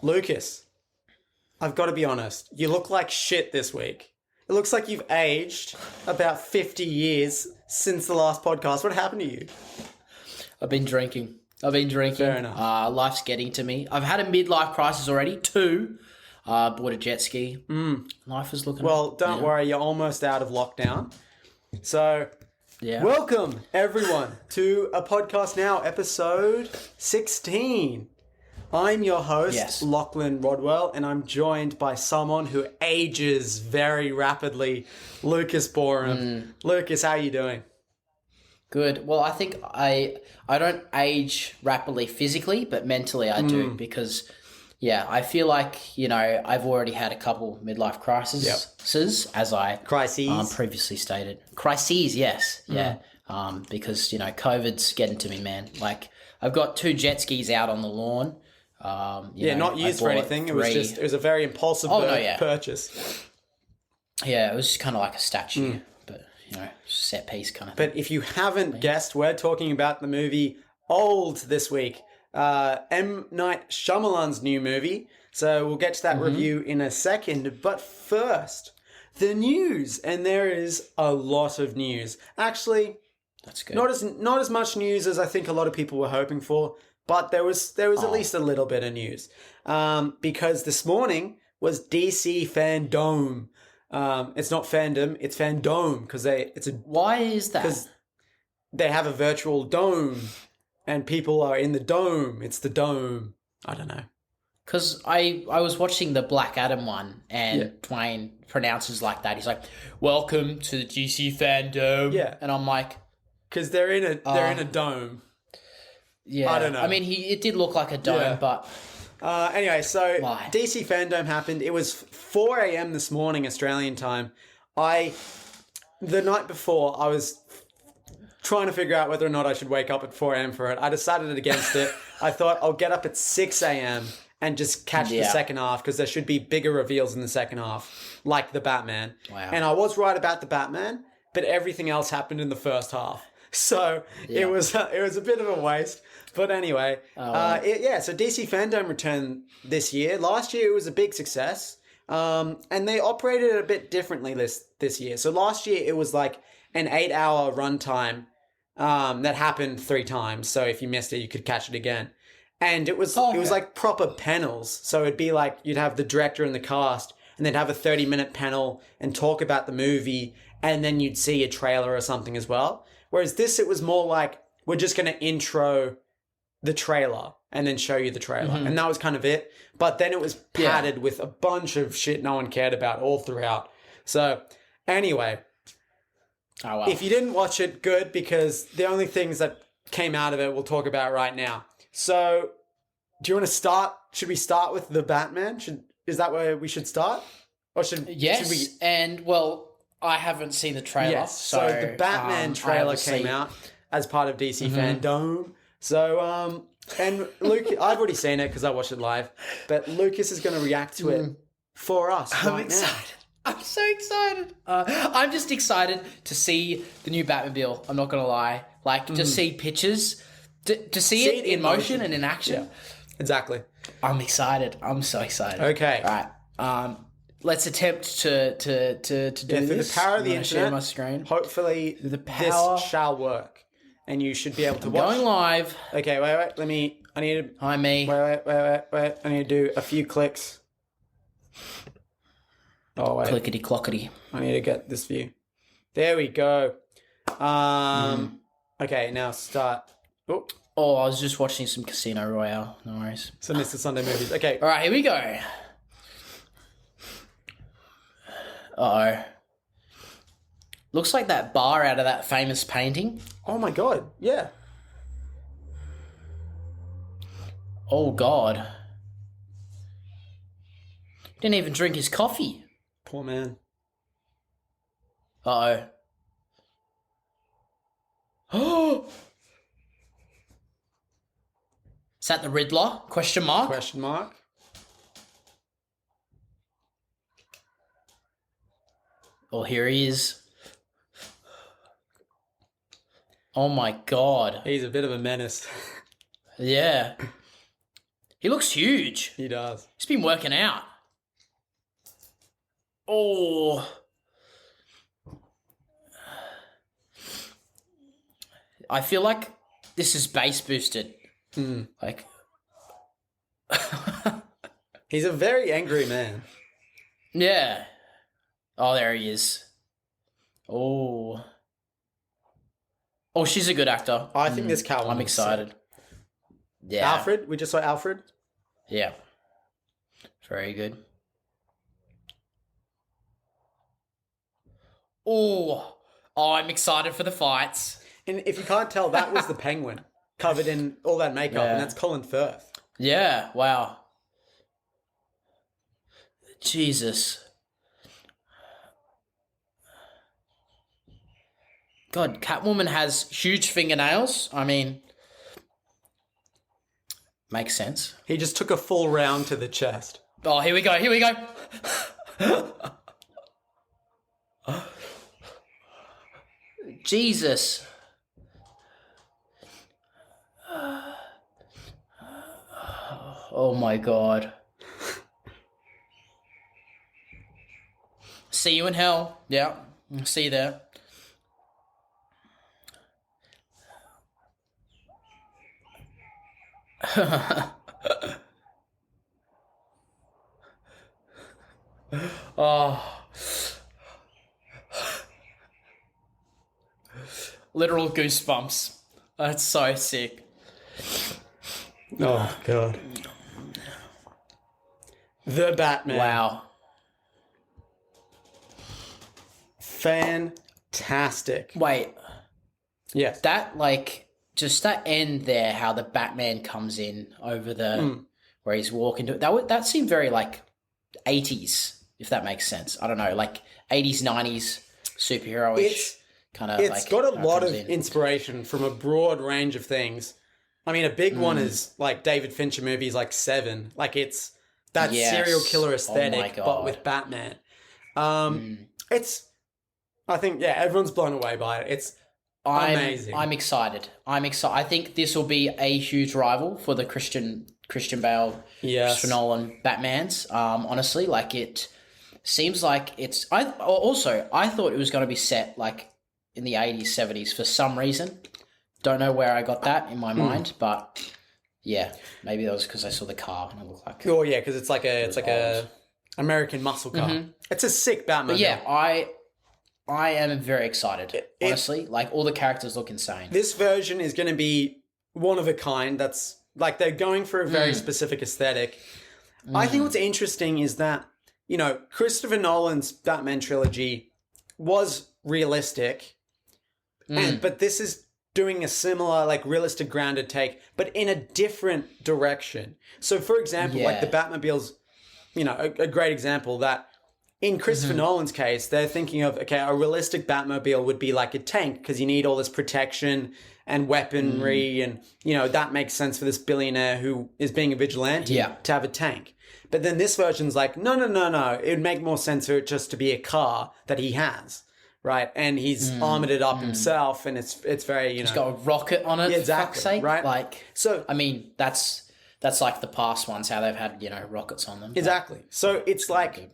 Lucas, I've got to be honest. You look like shit this week. It looks like you've aged about 50 years since the last podcast. What happened to you? I've been drinking. Fair enough. Life's getting to me. I've had a midlife crisis already. 2. Bought a jet ski. Life is looking Well, up. don't worry. You're almost out of lockdown. So, welcome, everyone, to A Podcast Now, episode 16. I'm your host, Lachlan Rodwell, and I'm joined by someone who ages very rapidly, Lucas Boreham. Lucas, how are you doing? Good. Well, I think I don't age rapidly physically, but mentally I do because, I feel like, I've already had a couple midlife crises, as I previously stated. Crises, yes. Yeah. Because, COVID's getting to me, man. Like, I've got 2 jet skis out on the lawn. Not used for anything. 3. It was a very impulsive purchase. Yeah, it was just kind of like a statue, but set piece kind of thing. But if you haven't guessed, we're talking about the movie Old this week. M. Night Shyamalan's new movie. So we'll get to that review in a second. But first, the news, and there is a lot of news. Actually, that's good. Not as much news as I think a lot of people were hoping for. But there was at least a little bit of news, because this morning was DC Fandome. It's not fandom, it's Fandome because Why is that? Because they have a virtual dome, and people are in the dome. It's the dome. I don't know. Because I was watching the Black Adam one, and Dwayne pronounces like that. He's like, "Welcome to the DC Fandome." Yeah, and I'm like, because they're in a dome. Yeah, I don't know. I mean, it did look like a dome, but anyway, so why? DC Fandome happened. It was 4 a.m. this morning, Australian time. The night before, I was trying to figure out whether or not I should wake up at 4 a.m. for it. I decided against it. I thought I'll get up at 6 a.m. and just catch the second half because there should be bigger reveals in the second half, like the Batman. Wow. And I was right about the Batman, but everything else happened in the first half. So it was a bit of a waste. But anyway, so DC Fandome returned this year. Last year it was a big success, and they operated it a bit differently this year. So last year it was like an 8-hour runtime that happened 3 times. So if you missed it, you could catch it again. And it was like proper panels. So it'd be like you'd have the director and the cast, and they'd have a 30-minute panel and talk about the movie, and then you'd see a trailer or something as well. Whereas this, it was more like, we're just going to intro the trailer and then show you the trailer. And that was kind of it. But then it was padded with a bunch of shit no one cared about all throughout. So anyway, if you didn't watch it, good, because the only things that came out of it we'll talk about right now. So do you want to start? Should we start with the Batman? Is that where we should start? Or should we? And well, I haven't seen the trailer. Yes, so the Batman trailer came out as part of DC Fandome. So, and Luke, I've already seen it because I watched it live, but Lucas is going to react to it for us I'm excited. I'm so excited. I'm just excited to see the new Batmobile. I'm not going to lie. Like, to see pictures, to see it in motion and in action. Yeah, exactly. I'm excited. I'm so excited. Okay. All right. Let's attempt to do this. Through the power of the internet, share my screen. Hopefully this shall work. And you should be able to watch. Going live. Okay, wait. I need to... Hi, me. Wait. I need to do a few clicks. Oh, wait. Clickety-clockety. I need to get this view. There we go. Okay, now start. Oh, I was just watching some Casino Royale. No worries. Some Mr. Sunday movies. Okay. All right, here we go. Uh-oh. Looks like that bar out of that famous painting. Oh my god, yeah. Oh god. Didn't even drink his coffee. Poor man. Uh-oh. Oh! Is that the Riddler? Question mark? Question mark. Oh, here he is. Oh my god. He's a bit of a menace. Yeah. He looks huge. He does. He's been working out. Oh. I feel like this is base boosted. Like. He's a very angry man. Yeah. Oh, there he is. Oh. Oh, she's a good actor. I think this Catwoman. I'm excited. Yeah. Alfred? We just saw Alfred? Yeah. Very good. Oh, I'm excited for the fights. And if you can't tell, that was the Penguin covered in all that makeup, and that's Colin Firth. Yeah, wow. Jesus. God, Catwoman has huge fingernails. I mean, makes sense. He just took a full round to the chest. Oh, here we go. Jesus. Oh my God. See you in hell. Yeah, see you there. Oh. Literal goosebumps. That's so sick. Oh, God. The Batman. Wow. Fantastic. Wait. Yes. That, like, just that end there, how the Batman comes in over the... Where he's walking to... That seemed very, like, 80s, if that makes sense. I don't know, like, 80s, 90s, superhero-ish. It's got a lot of inspiration from a broad range of things. I mean, a big one is like David Fincher movies like Seven. Like it's that serial killer aesthetic, but with Batman. It's, I think, everyone's blown away by it. It's amazing. I'm excited. I think this will be a huge rival for the Christian Bale, Christopher Nolan Batmans. Honestly, like it seems like it's. I thought it was going to be set like in the 80s, 70s for some reason. Don't know where I got that in my mind, but yeah, maybe that was because I saw the car and it looked like. Oh yeah, because it's like a American muscle car. It's a sick Batman. But yeah, I am very excited. Honestly, like all the characters look insane. This version is going to be one of a kind. That's like they're going for a very specific aesthetic. I think what's interesting is that, you know, Christopher Nolan's Batman trilogy was realistic, but this is doing a similar, like, realistic, grounded take, but in a different direction. So, for example, like the Batmobile's, you know, a great example that in Christopher Nolan's case, they're thinking of, okay, a realistic Batmobile would be like a tank because you need all this protection and weaponry and, you know, that makes sense for this billionaire who is being a vigilante to have a tank. But then this version's like, no. It would make more sense for it just to be a car that he has, right? And he's armored it up himself and it's very, you know. He's got a rocket on it, exactly, for fuck's sake. Right? Like, so, I mean, that's like the past ones, how they've had, you know, rockets on them. Exactly. So it's like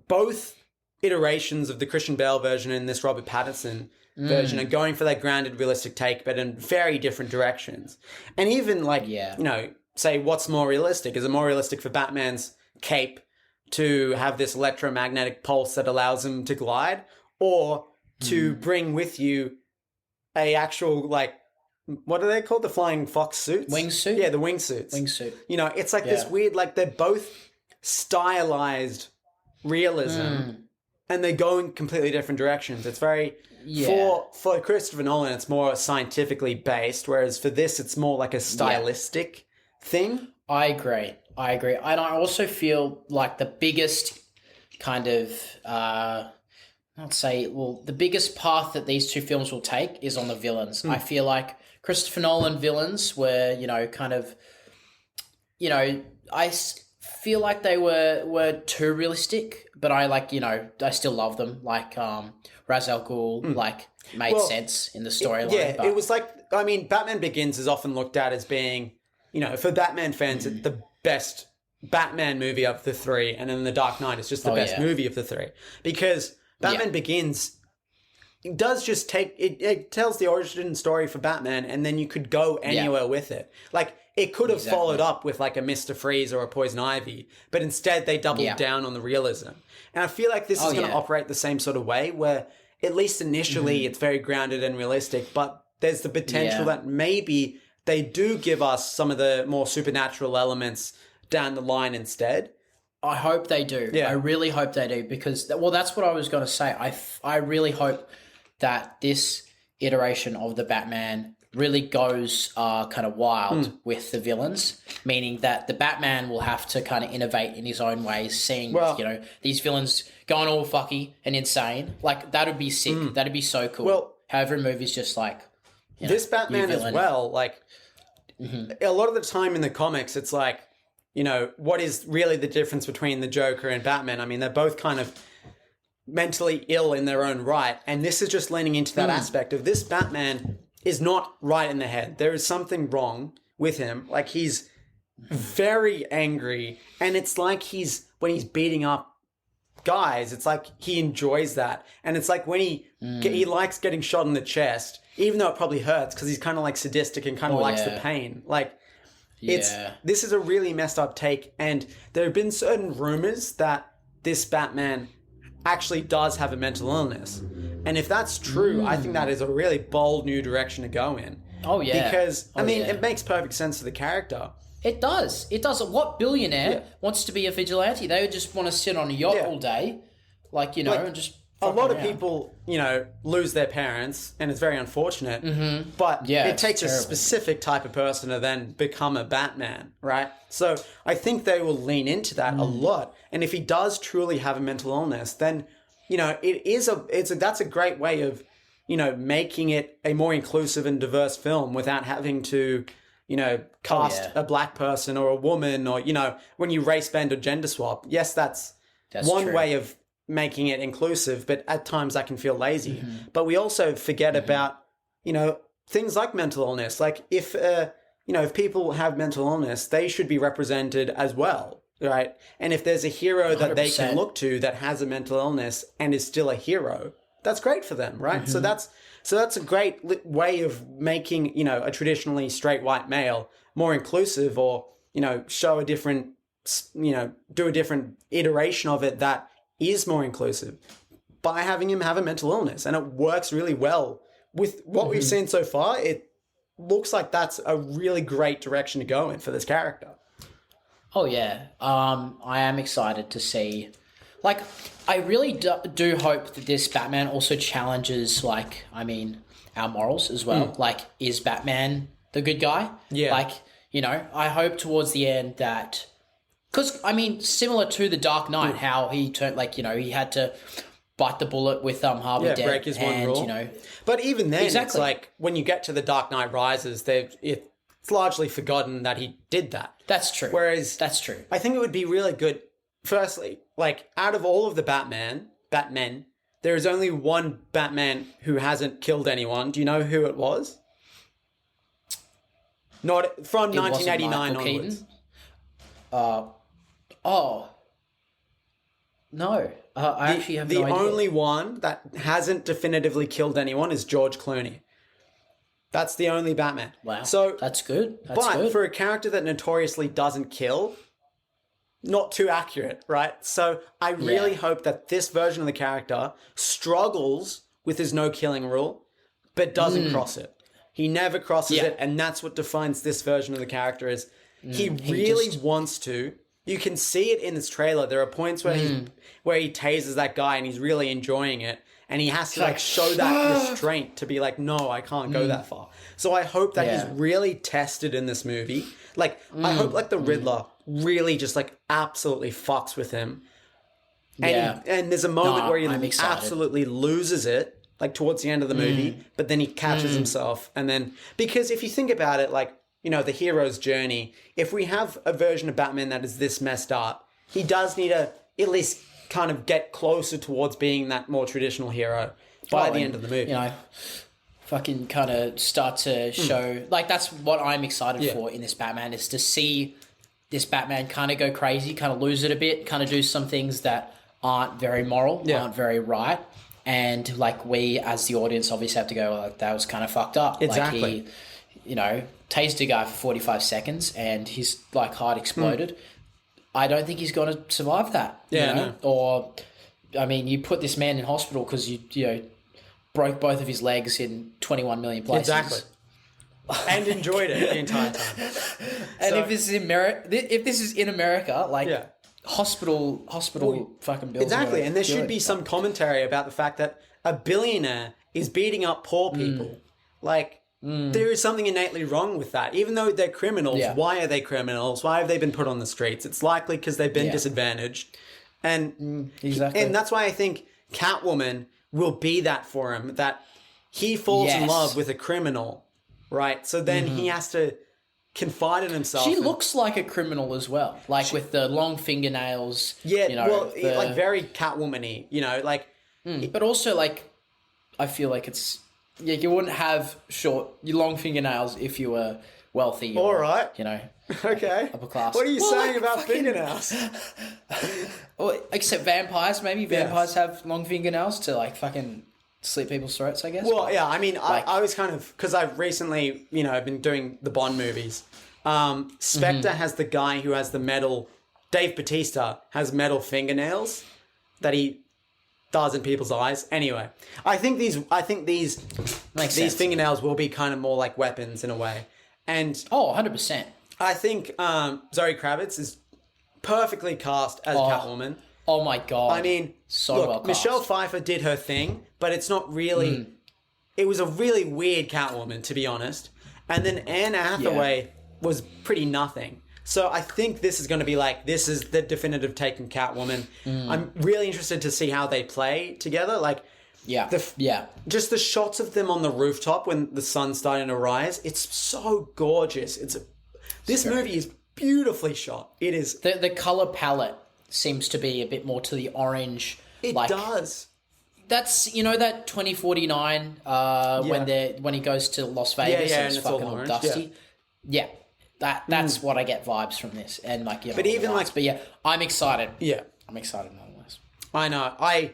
both iterations of the Christian Bale version and this Robert Pattinson version are going for that grounded, realistic take, but in very different directions. And even like, you know, say what's more realistic? Is it more realistic for Batman's cape to have this electromagnetic pulse that allows him to glide, or to bring with you a actual, like, what are they called? The flying fox suits? Wingsuit? Yeah, the wingsuits. Wingsuit. You know, it's like this weird, like they're both stylized realism and they go in completely different directions. It's very, for Christopher Nolan, it's more scientifically based, whereas for this, it's more like a stylistic thing. I agree. And I also feel like the biggest kind of, the biggest path that these two films will take is on the villains. I feel like Christopher Nolan villains were, you know, kind of, you know, I feel like they were too realistic, but I like, you know, I still love them. Like Ra's al Ghul, like made sense in the storyline. It was like, I mean, Batman Begins is often looked at as being for Batman fans, it's the best Batman movie of the three, and then The Dark Knight is just the best movie of the three. Because Batman Begins, it does just take... It tells the origin story for Batman, and then you could go anywhere with it. Like, it could have followed up with, like, a Mr. Freeze or a Poison Ivy, but instead they doubled down on the realism. And I feel like this is going to operate the same sort of way, where at least initially it's very grounded and realistic, but there's the potential that maybe they do give us some of the more supernatural elements down the line instead. I hope they do. Yeah. I really hope they do, because, that's what I was going to say. I really hope that this iteration of the Batman really goes kind of wild with the villains, meaning that the Batman will have to kind of innovate in his own ways, seeing, these villains going all fucky and insane. Like, that would be sick. That'd be so cool. Well, however, a movie's just like... this Batman as well, like, a lot of the time in the comics, it's like, what is really the difference between the Joker and Batman? I mean, they're both kind of mentally ill in their own right. And this is just leaning into that aspect of this Batman is not right in the head. There is something wrong with him. Like, he's very angry. And it's like when he's beating up guys, it's like he enjoys that. And it's like when he likes getting shot in the chest, even though it probably hurts, because he's kind of like sadistic and kind of likes the pain. Like, this is a really messed up take, and there have been certain rumors that this Batman actually does have a mental illness. And if that's true, I think that is a really bold new direction to go in. Oh, yeah. Because, it makes perfect sense for the character. It does. It does. What billionaire wants to be a vigilante? They would just want to sit on a yacht all day, and just... A lot of people, lose their parents, and it's very unfortunate. Mm-hmm. But it takes a specific type of person to then become a Batman, right? So I think they will lean into that a lot. And if he does truly have a mental illness, then, that's a great way of, making it a more inclusive and diverse film without having to, cast a black person or a woman or, when you race bend or gender swap. Yes, that's one true. way of making it inclusive, but at times that can feel lazy. But we also forget about, things like mental illness. Like if people have mental illness, they should be represented as well, right? And if there's a hero that 100%. They can look to that has a mental illness and is still a hero, that's great for them, right? So that's a great way of making, a traditionally straight white male more inclusive, or, show a different, do a different iteration of it that is more inclusive by having him have a mental illness. And it works really well with what we've seen so far. It looks like that's a really great direction to go in for this character. Oh yeah. I am excited to see, I really do hope that this Batman also challenges, our morals as well. Is Batman the good guy? Yeah. I hope towards the end that, because, similar to The Dark Knight, how he turned, he had to bite the bullet with Harvey Dent. Break his one rule. But even then, it's like, when you get to The Dark Knight Rises, it's largely forgotten that he did that. That's true. That's true. I think it would be really good, firstly, out of all of the Batmen, there is only one Batman who hasn't killed anyone. Do you know who it was? Not from 1989 onwards. No. I actually have no idea. The only one that hasn't definitively killed anyone is George Clooney. That's the only Batman. Wow. So that's good. For a character that notoriously doesn't kill, not too accurate, right? So I really hope that this version of the character struggles with his no killing rule, but doesn't cross it. He never crosses it, and that's what defines this version of the character is he really wants to. You can see it in this trailer. There are points where he tases that guy and he's really enjoying it. And he has to show that restraint to be like, no, I can't go that far. So I hope that he's really tested in this movie. I hope the Riddler really just absolutely fucks with him. And, and there's a moment where he absolutely loses it, towards the end of the movie, but then he catches himself. And then, because if you think about it, the hero's journey, if we have a version of Batman that is this messed up, he does need to at least kind of get closer towards being that more traditional hero by the end of the movie. fucking kind of start to show... Like, that's what I'm excited for in this Batman, is to see this Batman kind of go crazy, kind of lose it a bit, kind of do some things that aren't very moral, aren't very right. And, like, we, as the audience, obviously have to go, like, that was kind of fucked up. Exactly. Like, he, tased a guy for 45 seconds and his, like, heart exploded. I don't think he's going to survive that. Yeah, No. Or, I mean, you put this man in hospital because you broke both of his legs in 21 million places. Exactly. And enjoyed it the entire time. And if this is in America, like... Yeah. Hospital fucking bills. Exactly, and there should be some commentary about the fact that a billionaire is beating up poor people. Like, there is something innately wrong with that. Even though they're criminals, why are they criminals? Why have they been put on the streets? It's likely because they've been disadvantaged. And exactly. And that's why I think Catwoman will be that for him, that he falls in love with a criminal, right? So then he has to confide in himself. She looks like a criminal as well, like with the long fingernails. Yeah, like very Catwoman-y, like. But also, like, I feel like it's you wouldn't have long fingernails if you were wealthy. All right, okay, upper class. What are you saying about fingernails? Except vampires, maybe vampires have long fingernails to like fucking slit people's throats, I guess. Well, yeah, I mean, I was kind of... Because I've recently, been doing the Bond movies. Spectre has the guy who has the metal... Dave Bautista has metal fingernails that he does in people's eyes. Anyway, I think these fingernails will be kind of more like weapons in a way. And... 100%. I think Zoe Kravitz is perfectly cast as Catwoman. Oh my God. I mean, well cast. Michelle Pfeiffer did her thing, but it's not really... It was a really weird Catwoman, to be honest. And then Anne Hathaway was pretty nothing. So I think this is going to be like, this is the definitive take on Catwoman. I'm really interested to see how they play together. Like, just the shots of them on the rooftop when the sun's starting to rise. It's so gorgeous. This movie is beautifully shot. It is. The color palette seems to be a bit more to the orange. It does. That's that 2049 when he goes to Las Vegas and it's fucking all dusty. Yeah. That's what I get vibes from this. And like but even lights. But I'm excited. Yeah. I'm excited nonetheless. I know. I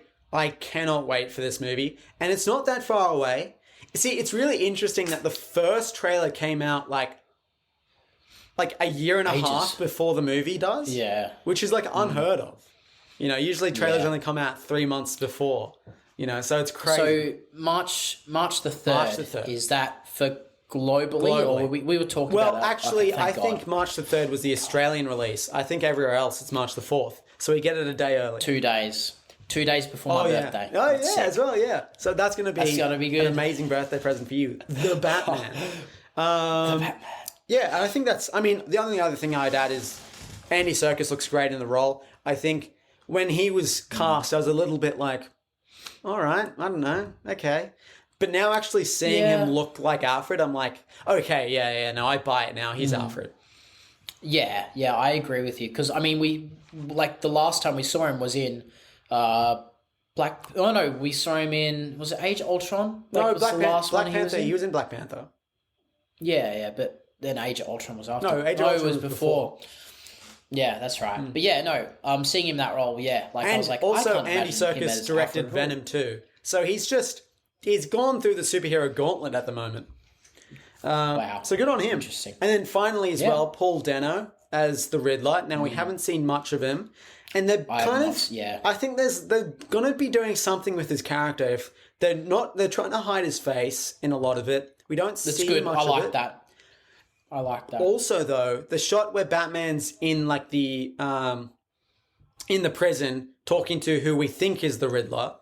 cannot wait for this movie. And it's not that far away. See, it's really interesting that the first trailer came out like a year and a half before the movie does. Yeah. Which is like unheard of. Usually trailers only come out 3 months before. So it's crazy. So March the 3rd. Is that for globally? Or we were talking about Well, actually, I think March the 3rd was the Australian release. I think everywhere else it's March the 4th. So we get it a day early. 2 days. 2 days before my birthday. Oh, that's sick. As well, yeah. So that's going to be good. An amazing birthday present for you. The Batman. The Batman. Yeah, and I think the only other thing I'd add is Andy Serkis looks great in the role. I think when he was cast, I was a little bit like, all right, I don't know, okay. But now actually seeing him look like Alfred, I'm like, okay, no, I buy it now. He's Alfred. Yeah, I agree with you. Because, we the last time we saw him was in we saw him in, was it Age of Ultron? Black Panther. He was in Black Panther. Yeah, but then Age of Ultron was after. No, Age of Ultron was before. Yeah, that's right. But seeing him that role, I was like, also I can't Andy Serkis directed Venom too. So he's gone through the superhero gauntlet at the moment. Wow. So good on him. Interesting. And then finally as well, Paul Dano as the Riddler. Now we haven't seen much of him. And they're I think they're going to be doing something with his character. If they're trying to hide his face in a lot of it. We don't see much of it. I like that. Also, though, the shot where Batman's in like the prison talking to who we think is the Riddler,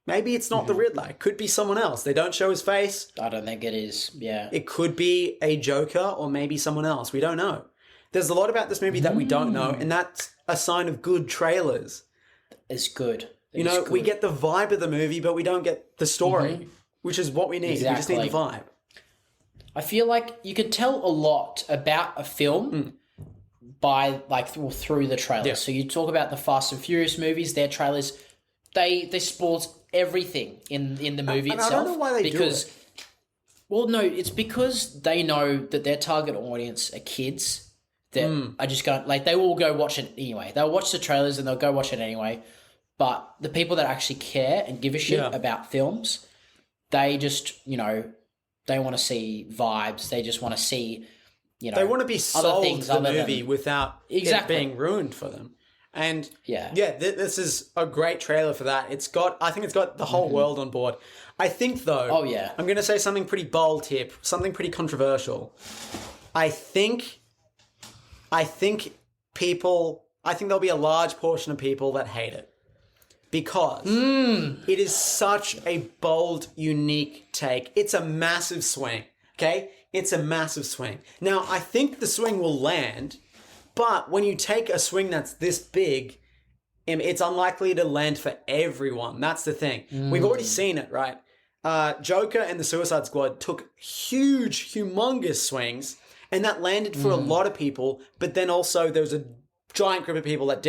maybe it's not the Riddler. It could be someone else. They don't show his face. I don't think it is. Yeah, it could be a Joker or maybe someone else. We don't know. There's a lot about this movie that we don't know, and that's a sign of good trailers. It's good. We get the vibe of the movie, but we don't get the story, which is what we need. Exactly. We just need the vibe. I feel like you can tell a lot about a film by through the trailers. Yeah. So you talk about the Fast and Furious movies, their trailers, they spoil everything in the movie itself. I don't know why they do it. Well, no, it's because they know that their target audience are kids that are just going, like, they will go watch it anyway. They'll watch the trailers and they'll go watch it anyway. But the people that actually care and give a shit about films, they just, they want to see vibes. They just want to see, they want to be sold the movie without it being ruined for them. And this is a great trailer for that. I think it's got the whole world on board. I think though, I'm going to say something pretty bold here, something pretty controversial. I think there'll be a large portion of people that hate it because it is such a bold, unique take. It's a massive swing. Okay. It's a massive swing. Now, I think the swing will land. But when you take a swing that's this big, it's unlikely to land for everyone. That's the thing. We've already seen it, right? Joker and the Suicide Squad took huge, humongous swings, and that landed for a lot of people. But then also there was a giant group of people that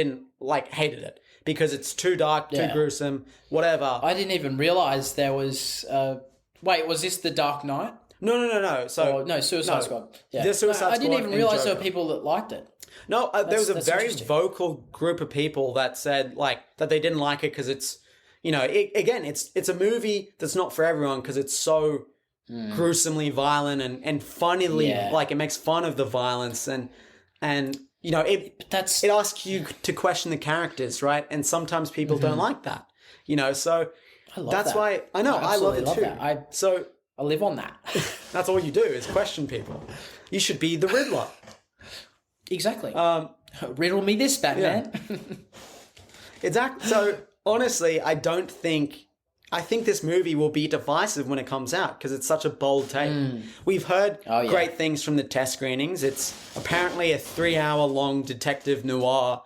hated it because it's too dark, too gruesome, whatever. I didn't even realize there was... wait, was this The Dark Knight? No. Suicide Squad. Yeah. The Suicide Squad. I didn't even realize there were people that liked it. No, there was a very vocal group of people that said that they didn't like it because it's, it's a movie that's not for everyone because it's so gruesomely violent and funnily it makes fun of the violence and it asks you to question the characters, right? And sometimes people don't like that, so that's why I know I love it too. I live on that. That's all you do is question people. You should be the Riddler. Exactly. Riddle me this, Batman. Yeah. Exactly. So honestly, I think this movie will be divisive when it comes out because it's such a bold take. We've heard great things from the test screenings. It's apparently a 3-hour-long detective noir,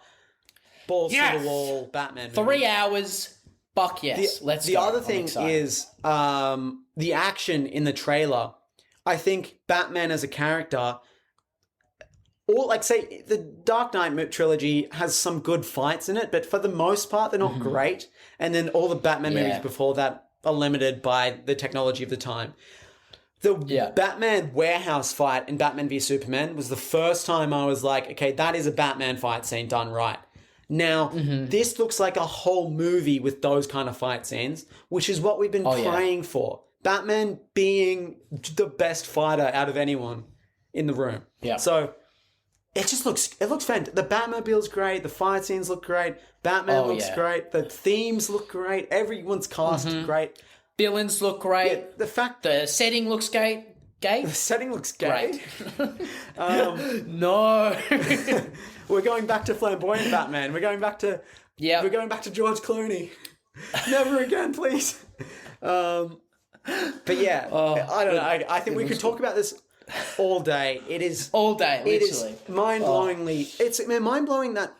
balls to the wall Batman movie. 3 hours. Fuck yes. Let's go. The other thing is the action in the trailer. I think Batman as a character... Or say the Dark Knight trilogy has some good fights in it, but for the most part, they're not great. And then all the Batman movies before that are limited by the technology of the time. The Batman warehouse fight in Batman v Superman was the first time I was like, okay, that is a Batman fight scene done right. Now, this looks like a whole movie with those kind of fight scenes, which is what we've been praying for. Batman being the best fighter out of anyone in the room. Yeah. So... it looks fantastic. The Batmobile's great. The fight scenes look great. Batman looks great. The themes look great. Everyone's cast great. Villains look great. Yeah, the setting looks great. The setting looks great. No. We're going back to flamboyant Batman. We're going back to George Clooney. Never again, please. But yeah, I don't know. I think we could talk about this all day. It is all day. Literally. It is mind-blowingly. It's mind-blowing that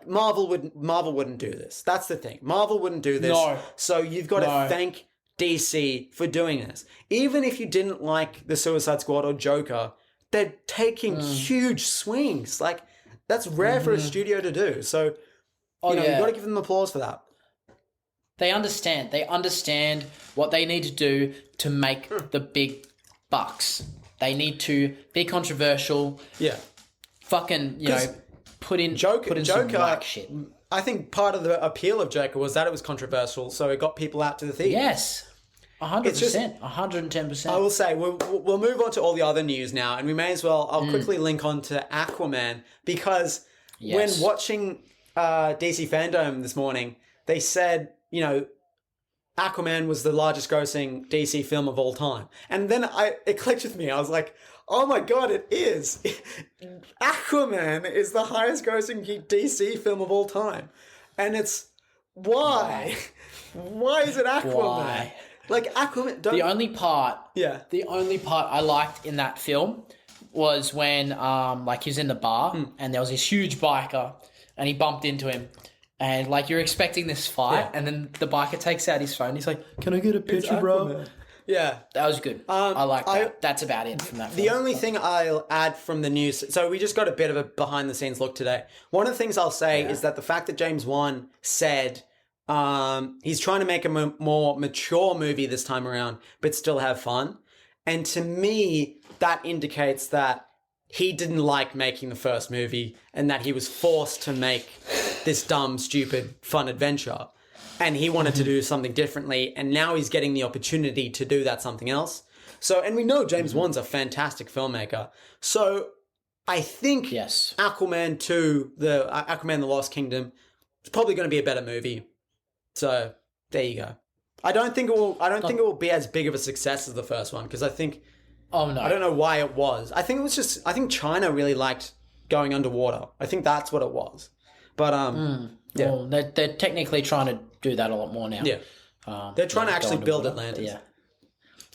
Marvel wouldn't do this. That's the thing. Marvel wouldn't do this. No. So you've got to thank DC for doing this. Even if you didn't like the Suicide Squad or Joker, they're taking huge swings. That's rare for a studio to do. So you've got to give them applause for that. They understand. They understand what they need to do to make the big bucks. They need to be controversial. Yeah. Fucking, put in Joker, some black shit. I think part of the appeal of Joker was that it was controversial, so it got people out to the theaters. Yes. 100%. 110%. I will say, we'll move on to all the other news now, and we may as well, I'll quickly link on to Aquaman, because when watching DC Fandome this morning, they said, Aquaman was the largest grossing DC film of all time. And then it clicked with me. I was like, oh my God, it is. Aquaman is the highest grossing DC film of all time. And it's, why? Why is it Aquaman? Why? Aquaman... The only part I liked in that film was when, he was in the bar and there was this huge biker and he bumped into him. And, you're expecting this fight, and then the biker takes out his phone. He's like, can I get a picture, bro? Yeah. That was good. I like that. That's about it from that film. The only thing I'll add from the news... So we just got a bit of a behind-the-scenes look today. One of the things I'll say is that the fact that James Wan said He's trying to make a more mature movie this time around, but still have fun. And to me, that indicates that he didn't like making the first movie and that he was forced to make this dumb, stupid, fun adventure. And he wanted to do something differently. And now he's getting the opportunity to do that something else. So, and we know James Wan's a fantastic filmmaker. So I think Aquaman 2, Aquaman the Lost Kingdom, is probably going to be a better movie. So there you go. I don't think it will be as big of a success as the first one, because I think I don't know why it was. I think China really liked going underwater. I think that's what it was. But yeah. Well, they're technically trying to do that a lot more now. Yeah. They're trying to actually build Atlantis. Yeah.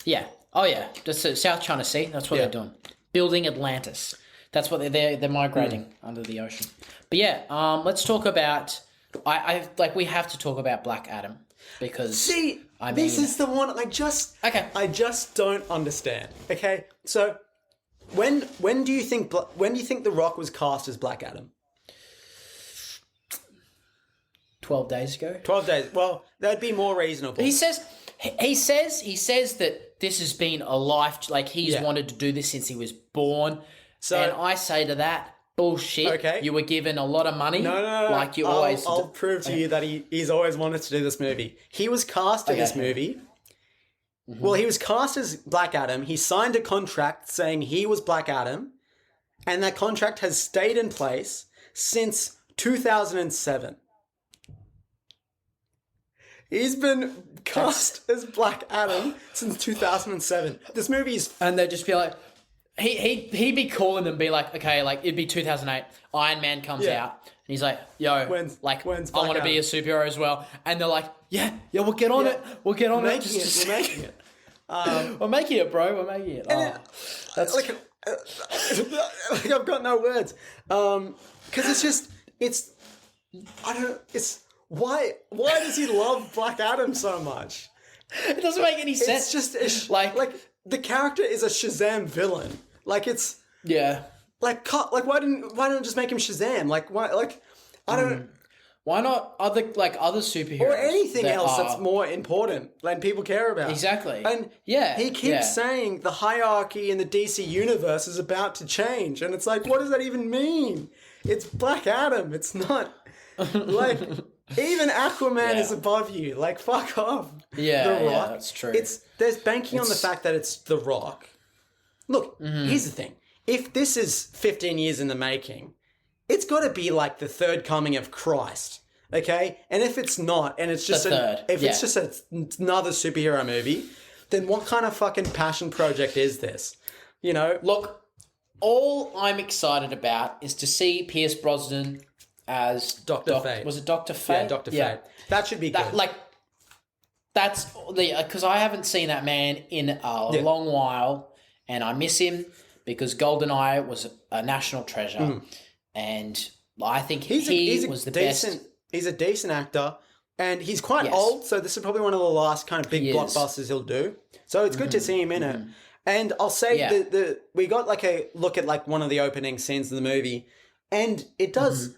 Yeah. Oh yeah. Just the South China Sea. That's what they're doing. Building Atlantis. That's what they're migrating under the ocean. But yeah, let's talk about. I we have to talk about Black Adam because this is the one I just don't understand. Okay, so when do you think The Rock was cast as Black Adam? 12 days ago. 12 days. Well, that'd be more reasonable. He says that this has been a life, like he's wanted to do this since he was born. So, and I say to that, bullshit. Okay. You were given a lot of money. No. Like you always. I'll prove to you that he's always wanted to do this movie. He was cast in this movie. Mm-hmm. Well, he was cast as Black Adam. He signed a contract saying he was Black Adam, and that contract has stayed in place since 2007. He's been cast as Black Adam since 2007. This movie is... And they'd just be like... He'd be calling them, be like, okay, like, it'd be 2008. Iron Man comes out. And he's like, yo, when's I want to be a superhero as well. And they're like, yeah, we'll get on it. We'll get on it. We're making it. We're making it, bro. We're making it. That's... Like, I've got no words. Because I don't know, why does he love Black Adam so much? It doesn't make any sense. It's just like the character is a Shazam villain. Like it's Like why don't just make him Shazam? Like why? Like I don't. Why not other superheroes or anything else that's more important than people care about? Exactly. And he keeps saying the hierarchy in the DC universe is about to change, and it's like, what does that even mean? It's Black Adam. It's not like. Even Aquaman is above you. Like, fuck off. Yeah, The Rock. Yeah, that's true. There's banking on the fact that it's The Rock. Look, here's the thing. If this is 15 years in the making, it's got to be like the third coming of Christ, okay? And if it's not, and it's just it's just another superhero movie, then what kind of fucking passion project is this? You know? Look, all I'm excited about is to see Pierce Brosnan as Dr. Fate. Was it Dr. Fate? Yeah, Dr. Fate. That should be good. That's because I haven't seen that man in a long while, and I miss him because GoldenEye was a national treasure, and I think he was the best. He's a decent actor, and he's quite old, so this is probably one of the last kind of big blockbusters he'll do. So it's good to see him in it. And I'll say we got like a look at like one of the opening scenes of the movie, and it does.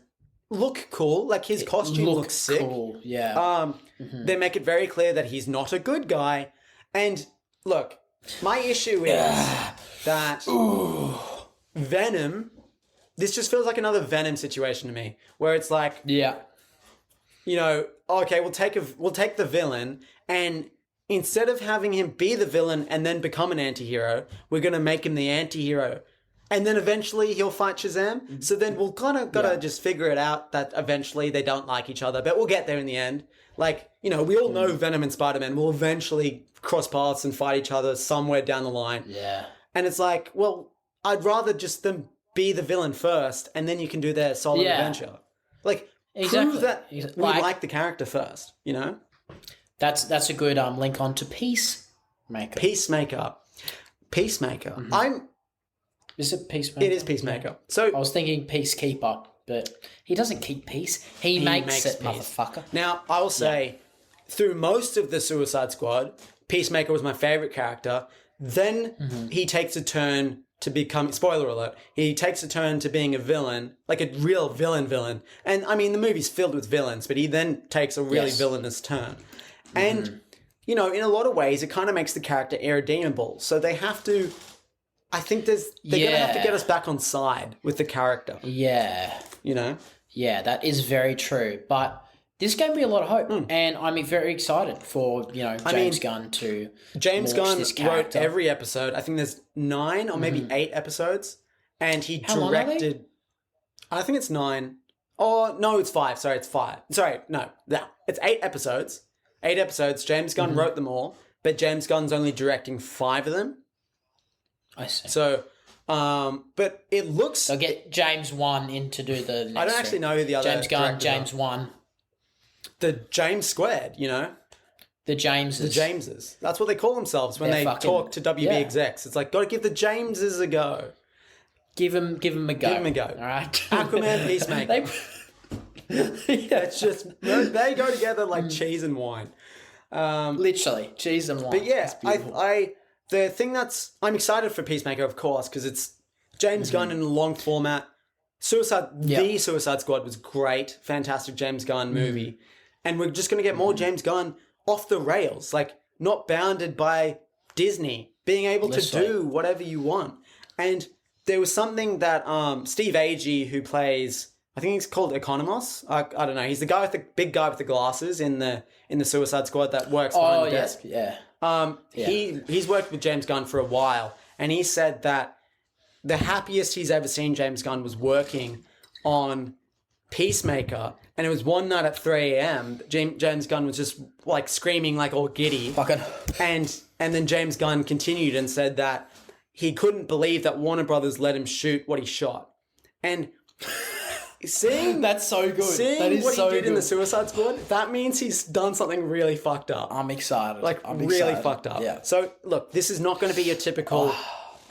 Look cool, like his costume looks sick. Cool, yeah. They make it very clear that he's not a good guy. And look, my issue is that Venom. This just feels like another Venom situation to me, where it's like, you know, okay, we'll take the villain, and instead of having him be the villain and then become an anti-hero, we're gonna make him the anti-hero. And then eventually he'll fight Shazam. So then we'll kind of gotta just figure it out that eventually they don't like each other, but we'll get there in the end. Like, you know, we all know Venom and Spider-Man will eventually cross paths and fight each other somewhere down the line. Yeah. And it's like, well, I'd rather just them be the villain first, and then you can do their solo adventure. Like, prove that we like the character first, you know? That's a good link on to Peacemaker. Peacemaker. Is it Peacemaker? It is Peacemaker. So I was thinking Peacekeeper, but he doesn't keep peace. He makes it, peace. Motherfucker. Now, I will say, through most of the Suicide Squad, Peacemaker was my favourite character. Then he takes a turn to become, spoiler alert, he takes a turn to being a villain, like a real villain. And I mean, the movie's filled with villains, but he then takes a really villainous turn. And, you know, in a lot of ways, it kind of makes the character irredeemable. So they have to, I think they're going to have to get us back on side with the character. Yeah. You know? Yeah, that is very true. But this gave me a lot of hope, and I'm very excited for, you know, James Gunn to James Gunn this wrote character. every episode. I think there's 9 or maybe 8 episodes, and he How long are they? directed. I think it's 9. Oh no, it's 5. Sorry, it's 5. Sorry, no, it's 8 episodes. 8 episodes. James Gunn wrote them all, but James Gunn's only directing 5 of them. I see. So, but it looks. I'll get James 1 in to do the next I don't actually know who the other James Gunn, directors James are. 1. The James Squared, you know. The Jameses. The Jameses. That's what they call themselves when They're they fucking- talk to WB yeah. execs. It's like, got to give the Jameses a go. Give him a go. Give him a go. All right. Aquaman, Peacemaker. It's just, they go together like cheese and wine. Literally, cheese and wine. But yeah, It's beautiful. the thing I'm excited for Peacemaker, of course, because it's James Gunn in a long format. The Suicide Squad was great. Fantastic James Gunn movie. And we're just going to get more James Gunn off the rails, like not bounded by Disney, being able to do whatever you want. And there was something that Steve Agee, who plays, I think he's called Economos. I don't know. He's the guy with the big guy with the glasses in the Suicide Squad that works behind the desk. He's worked with James Gunn for a while, and he said that the happiest he's ever seen James Gunn was working on Peacemaker, and it was one night at 3 a.m. James Gunn was just like screaming like all giddy. Fucking. And then James Gunn continued and said that he couldn't believe that Warner Brothers let him shoot what he shot. And seeing That's so good. seeing That is what so he did good. in the Suicide Squad, that means he's done something really fucked up. I'm excited. Like I'm really excited. fucked up. Yeah. So look, this is not going to be your typical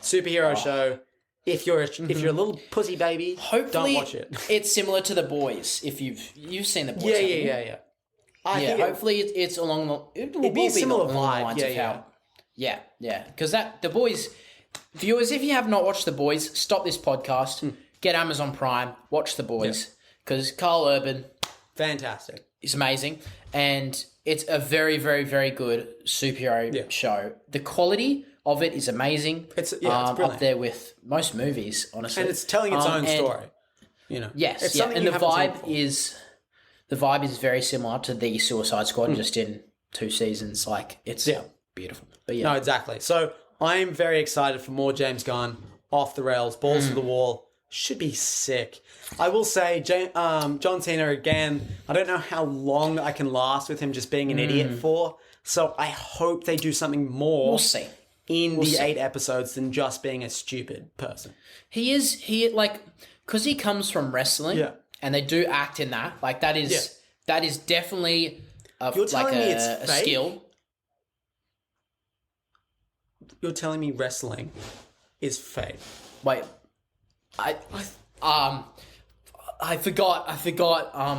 superhero show. If you're a little pussy baby, Hopefully, don't watch it. it's similar to The Boys. If you've seen The Boys, Yeah. haven't you? I think hopefully it's along the. it'd be a similar vibe. Yeah. Because The Boys, viewers, if you have not watched The Boys, stop this podcast, get Amazon Prime, watch The Boys, because Carl Urban Fantastic. is amazing, and it's a very, very, very good superhero show. The quality of it is amazing. It's brilliant. up there with most movies, honestly, And it's telling its own and- story. You know. Yes, It's yeah, something and you the haven't seen vibe before. is very similar to the Suicide Squad, just in 2 seasons. Like it's beautiful. But yeah, No, exactly. So I'm very excited for more James Gunn, off the rails, balls to the wall. Should be sick. I will say, John Cena again. I don't know how long I can last with him just being an idiot for. So I hope they do something more. we'll see. In the 8 episodes than just being a stupid person. He because he comes from wrestling, and they do act in that. Like that is definitely You're telling me it's a fake? skill. You're telling me wrestling is fake? Wait, I forgot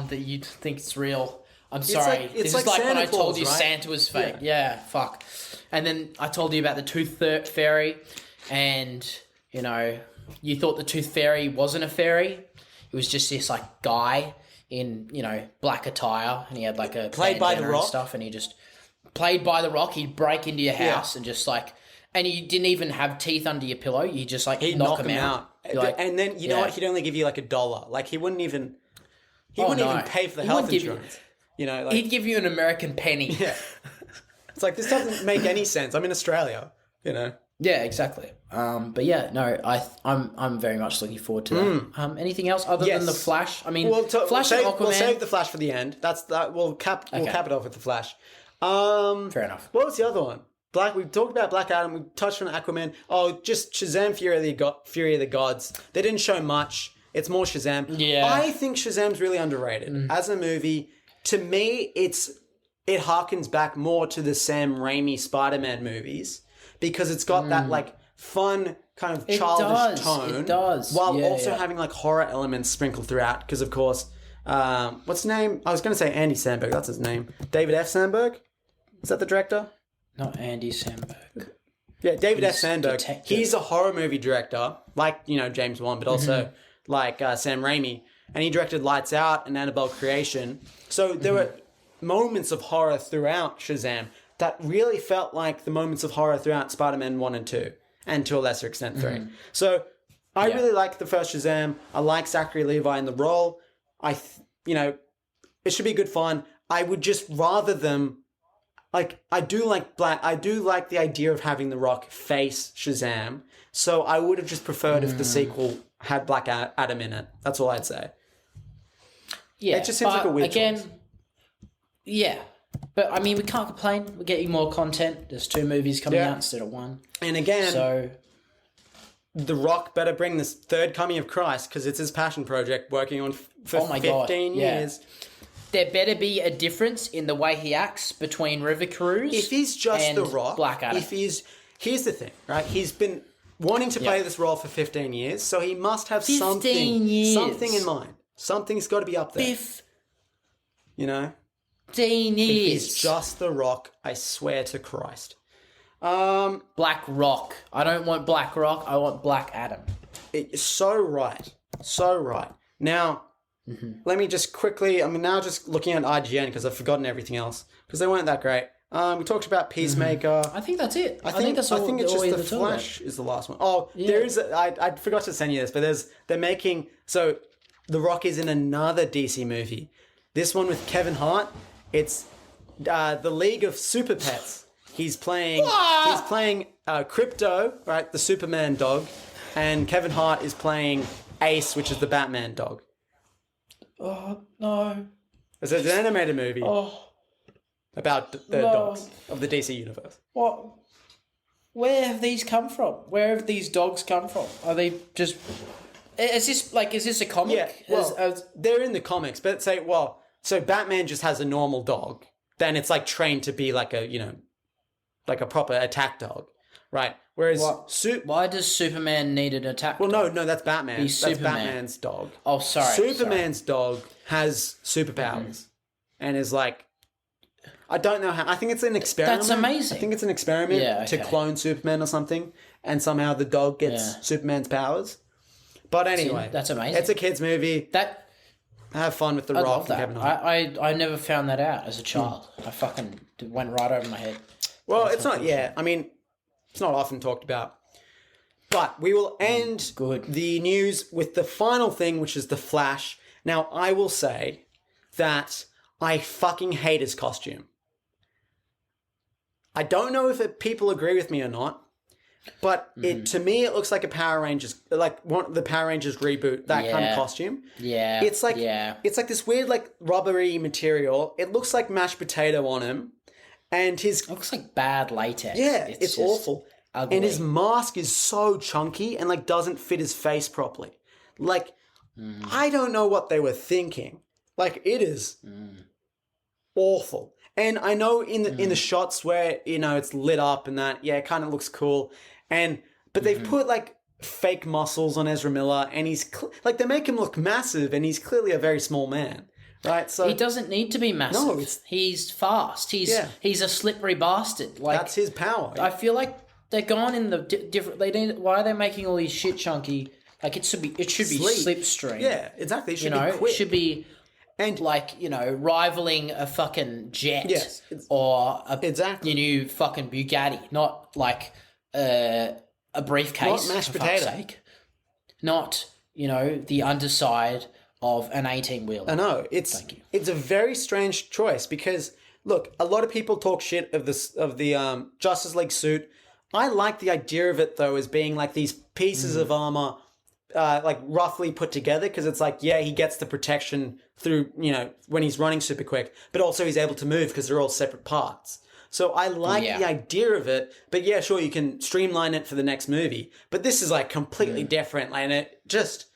that you think it's real. I'm sorry. like- it's this like is like when Santa I told Claus, you right? Santa was fake. Yeah, fuck. And then I told you about the Tooth Fairy, and you know, you thought the Tooth Fairy wasn't a fairy. It was just this like guy in, you know, black attire, and he had like a Played by The bandana and Rock? stuff, and he just played by The Rock. He'd break into your house and just like, and you didn't even have teeth under your pillow. You just like He'd knock knock him him out. out. You're like, And then, you know what? He'd only give you like $1. Like, he wouldn't even... He wouldn't no. even pay for the He health wouldn't give you- insurance. You know, like... He'd give you an American penny. Yeah. It's like, this doesn't make any sense. I'm in Australia, you know? Yeah, exactly. But yeah, no, I'm very much looking forward to that. Anything else other than the Flash? I mean, Flash and Aquaman. We'll save the Flash for the end. We'll cap it off with the Flash. Fair enough. What was the other one? We talked about Black Adam. We touched on Aquaman. Oh, just Shazam! Fury of the Gods. They didn't show much. It's more Shazam. Yeah. I think Shazam's really underrated as a movie. To me, it harkens back more to the Sam Raimi Spider-Man movies because it's got that like fun kind of childish tone. It does. While Yeah, also yeah. having like horror elements sprinkled throughout. Because of course, what's his name? I was going to say Andy Samberg. That's his name. David F. Sandberg. Is that the director? Not Andy Samberg. Yeah, David S. Sandberg. detective. He's a horror movie director, like, you know, James Wan, but also like Sam Raimi. And he directed Lights Out and Annabelle Creation. So there were moments of horror throughout Shazam that really felt like the moments of horror throughout Spider-Man 1 and 2, and to a lesser extent 3. So I really like the first Shazam. I like Zachary Levi in the role. You know, it should be good fun. I would just rather them... Like, I do like the idea of having The Rock face Shazam. So I would have just preferred if the sequel had Black Adam in it. That's all I'd say. Yeah, it just seems like a weird choice. Yeah. But, I mean, we can't complain. We're getting more content. There's 2 movies coming out instead of 1. And again, so The Rock better bring this third coming of Christ, because it's his passion project working on for 15 years. There better be a difference in the way he acts between River Cruise if he's just and The Rock, Black Adam. Here's the thing, right? He's been wanting to play this role for 15 years, so he must have something in mind. Something's got to be up there. You know? 15 years. If he's just The Rock, I swear to Christ. Black Rock. I don't want Black Rock. I want Black Adam. It's so right. So right. Now... Let me just quickly... I'm now just looking at IGN because I've forgotten everything else. Because they weren't that great. We talked about Peacemaker. I think that's it. I think that's all. I think it's all just we The ever Flash is the last one. Oh, there is... I forgot to send you this, but they're making... So, The Rock is in another DC movie. This one with Kevin Hart. It's The League of Super Pets. He's playing Crypto, right? The Superman dog. And Kevin Hart is playing Ace, which is the Batman dog. Oh, no. It's an animated movie about the dogs of the DC universe. What? Where have these come from? Where have these dogs come from? Are they just... Is this a comic? Yeah, well, they're in the comics, but so Batman just has a normal dog. Then it's like trained to be like a, you know, like a proper attack dog, right? Whereas why does Superman need an attack? Well, no, that's Batman. That's Batman's dog. Oh, sorry. Superman's dog has superpowers and is like, I don't know how. I think it's an experiment. That's amazing. I think it's an experiment to clone Superman or something, and somehow the dog gets Superman's powers. But anyway, that's amazing. It's a kids' movie. Have fun with The Rock and Kevin Hart. I never found that out as a child. I fucking went right over my head. Well, it's not. Yeah, I mean, it's not often talked about. But we will end the news with the final thing, which is The Flash. Now, I will say that I fucking hate his costume. I don't know if people agree with me or not, but to me it looks like a Power Rangers, like one of the Power Rangers reboot, that kind of costume. Yeah. It's like this weird like rubbery material. It looks like mashed potato on him, and it looks like bad latex. Yeah, it's awful. Ugly. And his mask is so chunky and like doesn't fit his face properly. Like I don't know what they were thinking. Like it is awful. And I know in the shots where, you know, it's lit up and that, it kind of looks cool. But they've put like fake muscles on Ezra Miller, and he's like they make him look massive, and he's clearly a very small man, right? So he doesn't need to be massive. No, he's fast. He's a slippery bastard. Like that's his power. I feel like they're gone in the different. Why are they making all these shit chunky? Like it should be slipstream. Yeah, exactly. It should be quick. It should be. And like, you know, rivaling a fucking jet or a new fucking Bugatti, not like a briefcase. Not mashed potato. Sake. Not, you know, the underside of an 18-wheeler. I know. It's a very strange choice because, look, a lot of people talk shit of the Justice League suit. I like the idea of it, though, as being like these pieces of armor like roughly put together, because it's like, he gets the protection through, you know, when he's running super quick, but also he's able to move because they're all separate parts. So I like the idea of it, but sure, you can streamline it for the next movie. But this is like completely different, and it just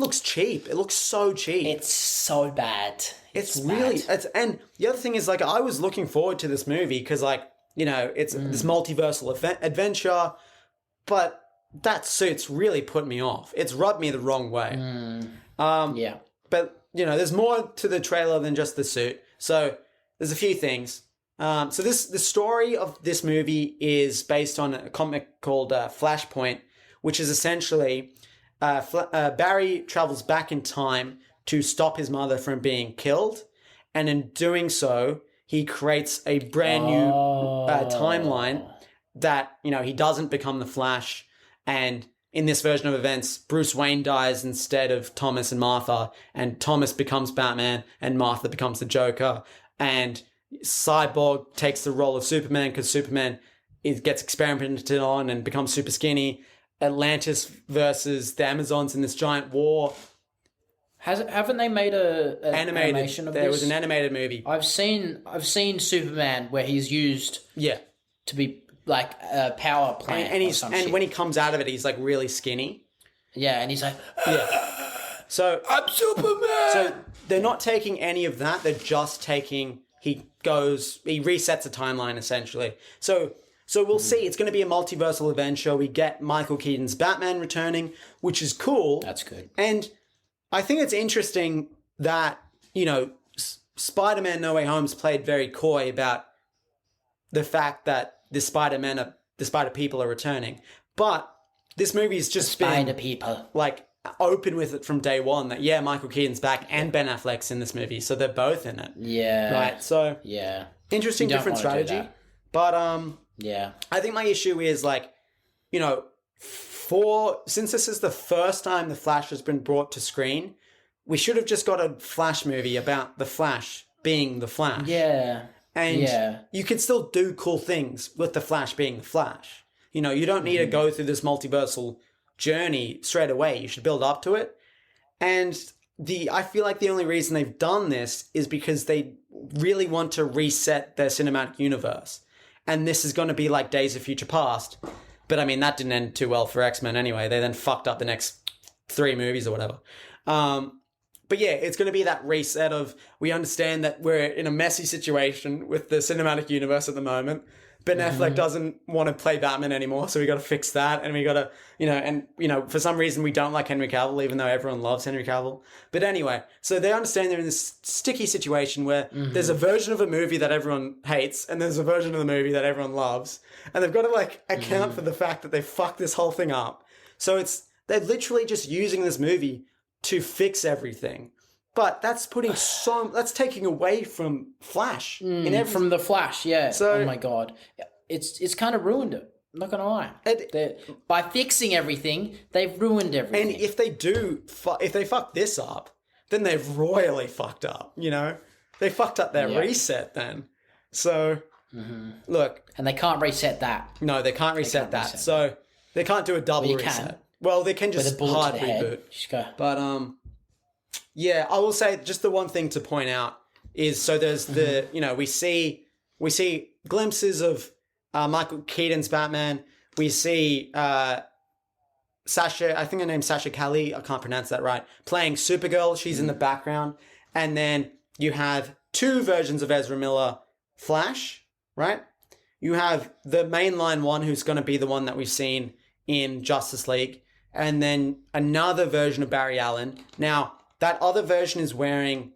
looks cheap. It looks so cheap. It's so bad. It's really, and the other thing is like, I was looking forward to this movie because like, you know, it's this multiversal adventure, but that suit's really put me off. It's rubbed me the wrong way. But, you know, there's more to the trailer than just the suit. So there's a few things. So the story of this movie is based on a comic called Flashpoint, which is essentially Barry travels back in time to stop his mother from being killed, and in doing so, he creates a brand new timeline that, you know, he doesn't become the Flash, and in this version of events, Bruce Wayne dies instead of Thomas and Martha, and Thomas becomes Batman, and Martha becomes the Joker, and Cyborg takes the role of Superman because Superman gets experimented on and becomes super skinny. Atlantis versus the Amazons in this giant war. Haven't they made a animation of this? There was an animated movie. I've seen Superman where he's used to be like a power plant, and when he comes out of it, he's like really skinny. Yeah, and he's like, So I'm Superman. So they're not taking any of that. They're just taking. He resets a timeline essentially. So we'll see. It's going to be a multiversal adventure. We get Michael Keaton's Batman returning, which is cool. That's good. And I think it's interesting that, you know, Spider-Man No Way Home's played very coy about the fact that the Spider people are returning. But this movie's just been people like open with it from day one that, yeah, Michael Keaton's back and Ben Affleck's in this movie. So they're both in it. Yeah. Right. So interesting, different strategy. But yeah. I think my issue is like, you know, since this is the first time the Flash has been brought to screen, we should have just got a Flash movie about the Flash being the Flash. Yeah. And you can still do cool things with the Flash being the Flash. You know, you don't need to go through this multiversal journey straight away. You should build up to it. And I feel like the only reason they've done this is because they really want to reset their cinematic universe. And this is going to be like Days of Future Past. But I mean, that didn't end too well for X-Men anyway. They then fucked up the next 3 movies or whatever. But yeah, it's going to be that reset of, we understand that we're in a messy situation with the cinematic universe at the moment. Ben Affleck doesn't want to play Batman anymore, so we got to fix that. And we got to, for some reason we don't like Henry Cavill, even though everyone loves Henry Cavill. But anyway, so they understand they're in this sticky situation where there's a version of a movie that everyone hates, and there's a version of the movie that everyone loves. And they've got to like account for the fact that they fucked this whole thing up. So they're literally just using this movie to fix everything. But that's that's taking away from Flash from the Flash, yeah. So, oh my god, it's kind of ruined it. I'm not gonna lie. By fixing everything, they've ruined everything. And if they fuck this up, then they've royally fucked up. You know, they fucked up their reset then. So look, and they can't reset that. No, they can't reset that. So they can't do a double reset. Well, they can just hard reboot. Just go. But yeah, I will say just the one thing to point out is, so there's we see glimpses of Michael Keaton's Batman. We see Sasha, I think her name's Sasha Calle, I can't pronounce that right, playing Supergirl. She's in the background. And then you have 2 versions of Ezra Miller Flash, right? You have the mainline one, who's going to be the one that we've seen in Justice League, and then another version of Barry Allen. Now, that other version is wearing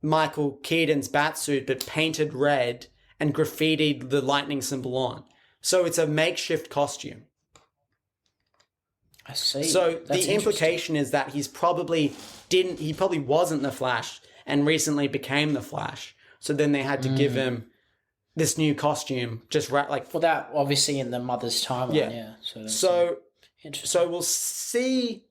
Michael Keaton's batsuit, but painted red and graffitied the lightning symbol on. So it's a makeshift costume. I see. So the implication is that he probably wasn't the Flash and recently became the Flash. So then they had to give him this new costume, just like... Well, that obviously in the mother's timeline, yeah. So interesting. So we'll see...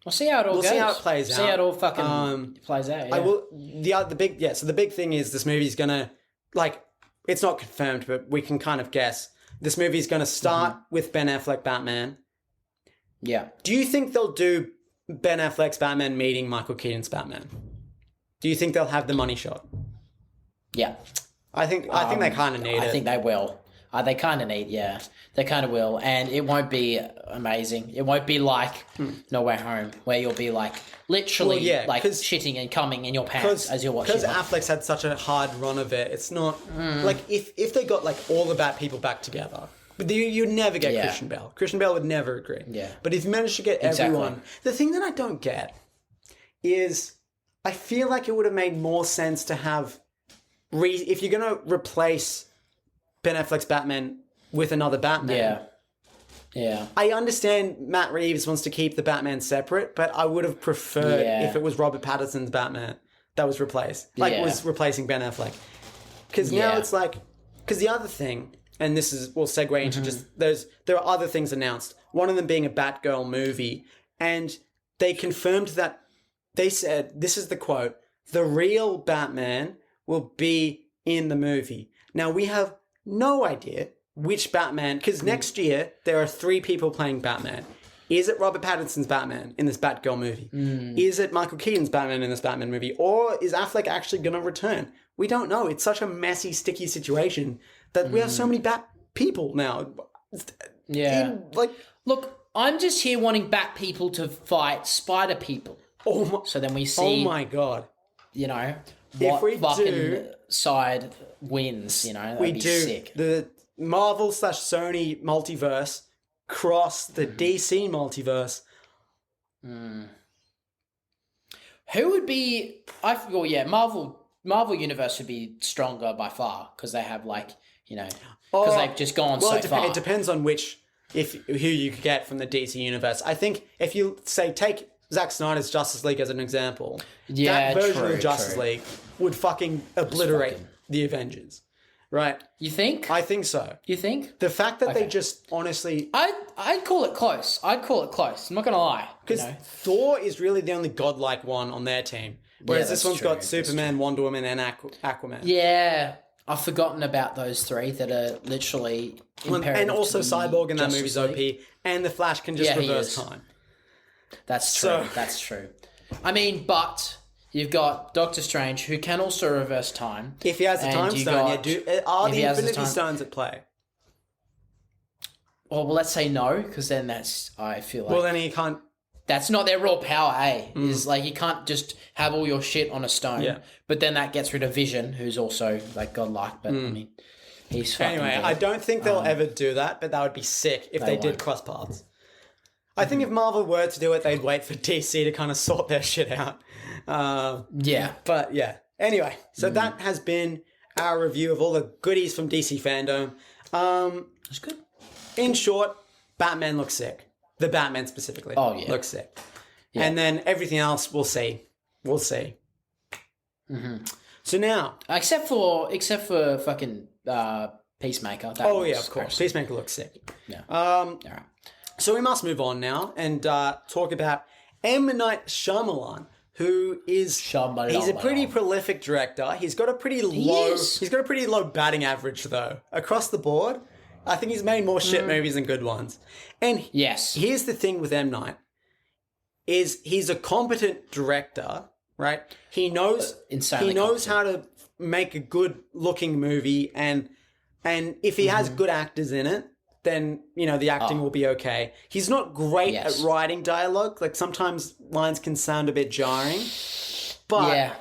We'll see how it all goes. We'll see how it plays out. See how it all fucking plays out, yeah. So the big thing is this movie's gonna, like, it's not confirmed, but we can kind of guess. This movie's gonna start with Ben Affleck Batman. Yeah. Do you think they'll do Ben Affleck's Batman meeting Michael Keaton's Batman? Do you think they'll have the money shot? Yeah. I think they kind of need it. I think they will. They kind of need, yeah. They kind of will. And it won't be amazing. It won't be like No Way Home, where you'll be like literally shitting and coming in your pants as you're watching. Because Affleck's had such a hard run of it, it's not... Like, if they got, like, all the Bat people back together, but you'd never get Christian Bale. Christian Bale would never agree. Yeah. But if you manage to get everyone... The thing that I don't get is I feel like it would have made more sense to have if you're going to replace Ben Affleck's Batman with another Batman. Yeah. I understand Matt Reeves wants to keep the Batman separate, but I would have preferred if it was Robert Pattinson's Batman that was replaced. Was replacing Ben Affleck. Because now it's like... Because the other thing, and we'll segue into just... There are other things announced. One of them being a Batgirl movie. And they confirmed that... They said, this is the quote, the real Batman will be in the movie. Now, we have no idea which Batman... Because next year, there are 3 people playing Batman. Is it Robert Pattinson's Batman in this Batgirl movie? Is it Michael Keaton's Batman in this Batman movie? Or is Affleck actually going to return? We don't know. It's such a messy, sticky situation that we have so many Bat people now. Yeah. Look, I'm just here wanting Bat people to fight Spider people. So then we see... Oh my God. You know, what fucking side wins, you know? That'd be sick. The Marvel/Sony multiverse cross the DC multiverse. Who would be... Marvel Universe would be stronger by far because they have because they've just gone so far. It depends on who you could get from the DC Universe. I think if you take Zack Snyder's Justice League as an example, that version of Justice League would fucking obliterate the Avengers. Right? You think? I think so. You think? The fact that they just honestly... I'd call it close. I'm not going to lie. Because Thor is really the only godlike one on their team. Whereas this one's got Superman, Wonder Woman, and Aquaman. Yeah. I've forgotten about those 3 that are literally imperative. And also Cyborg in that movie's OP. And the Flash can just reverse time. That's true. That's true. I mean, but... You've got Doctor Strange, who can also reverse time. If he has the time stone, are the Infinity Stones at play? Well, let's say no, because then I feel like... Well, then he can't... That's not their raw power, Is you can't just have all your shit on a stone. Yeah. But then that gets rid of Vision, who's also, godlike, but, I mean, he's fucking Anyway, I don't think they'll ever do that, but that would be sick if they did cross paths. I think if Marvel were to do it, they'd wait for DC to kind of sort their shit out. But yeah. Anyway, so that has been our review of all the goodies from DC Fandome. That's good. In short, Batman looks sick. The Batman specifically looks sick. Yeah. And then everything else, we'll see. So now... Except for fucking Peacemaker. That of course. Peacemaker looks sick. Yeah. All right. So we must move on now and talk about M. Night Shyamalan, who is he's a pretty prolific director. He's got a pretty low batting average though across the board. I think he's made more shit movies than good ones. And here's the thing with M. Night is he's a competent director, right? He knows how to make a good looking movie and if he has good actors in it, then, the acting will be okay. He's not great at writing dialogue. Sometimes lines can sound a bit jarring. But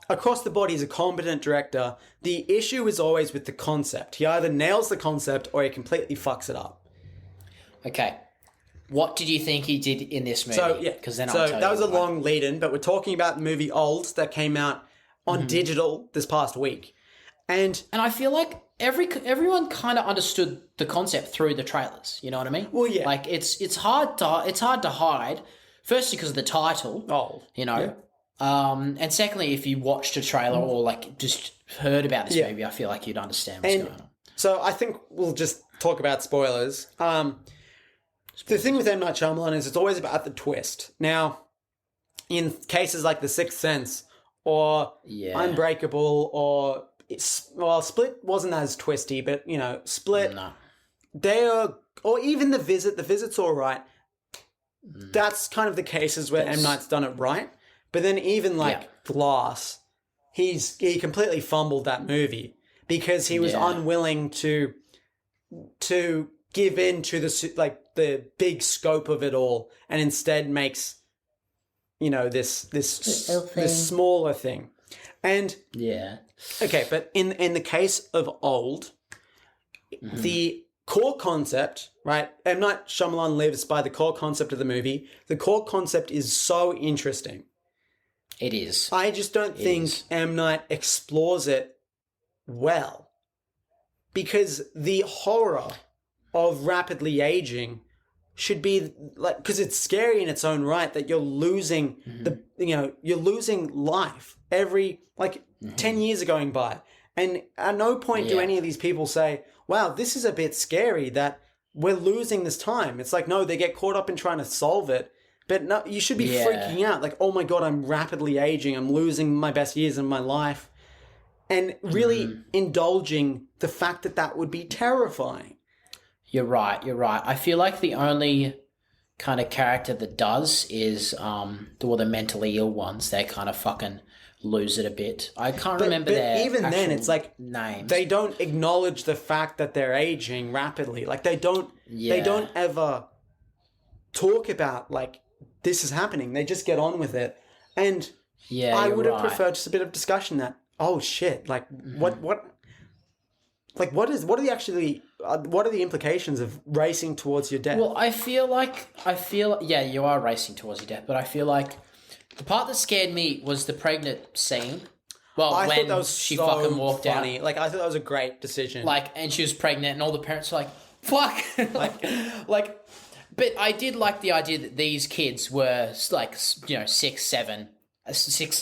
across the board, he's a competent director. The issue is always with the concept. He either nails the concept or he completely fucks it up. Okay. What did you think he did in this movie? So, that was a long lead-in, but we're talking about the movie Old that came out on digital this past week. And I feel like everyone kind of understood the concept through the trailers. You know what I mean? Well, yeah. It's hard to hide. Firstly, because of the title. And secondly, if you watched a trailer or just heard about this movie, I feel like you'd understand what's going on. So I think we'll just talk about spoilers. The thing with M. Night Shyamalan is it's always about the twist. Now, in cases like The Sixth Sense or Unbreakable or... Split wasn't as twisty, but, Split, or even The Visit. The Visit's all right. That's kind of the cases where M. Night's done it right. But then even Glass, he completely fumbled that movie because he was unwilling to give in to the big scope of it all and instead makes, this smaller thing. And okay, but in the case of Old, the core concept, right? M. Night Shyamalan lives by the core concept of the movie. The core concept is so interesting. It is. I just don't think M. Night explores it well. Because the horror of rapidly aging should be like, because it's scary in its own right that you're losing you're losing life every 10 years are going by. And at no point do any of these people say, wow, this is a bit scary that we're losing this time. It's like, no, they get caught up in trying to solve it. But no, you should be freaking out. Like, oh my God, I'm rapidly aging. I'm losing my best years in my life. And really indulging the fact that that would be terrifying. You're right. I feel like the only kind of character that does is the mentally ill ones. They kind of fucking lose it a bit. I can't remember their even then, it's like names. They don't acknowledge the fact that they're aging rapidly. Like they don't ever talk about like this is happening. They just get on with it. And I would have preferred just a bit of discussion that, oh shit, like what are the implications of racing towards your death? Well, I feel you are racing towards your death, but I feel like the part that scared me was the pregnant scene. Well, I when thought that was she so fucking walked funny. out. Like I thought that was a great decision. Like, and she was pregnant, and all the parents were like, "Fuck!" But I did like the idea that these kids were like, 6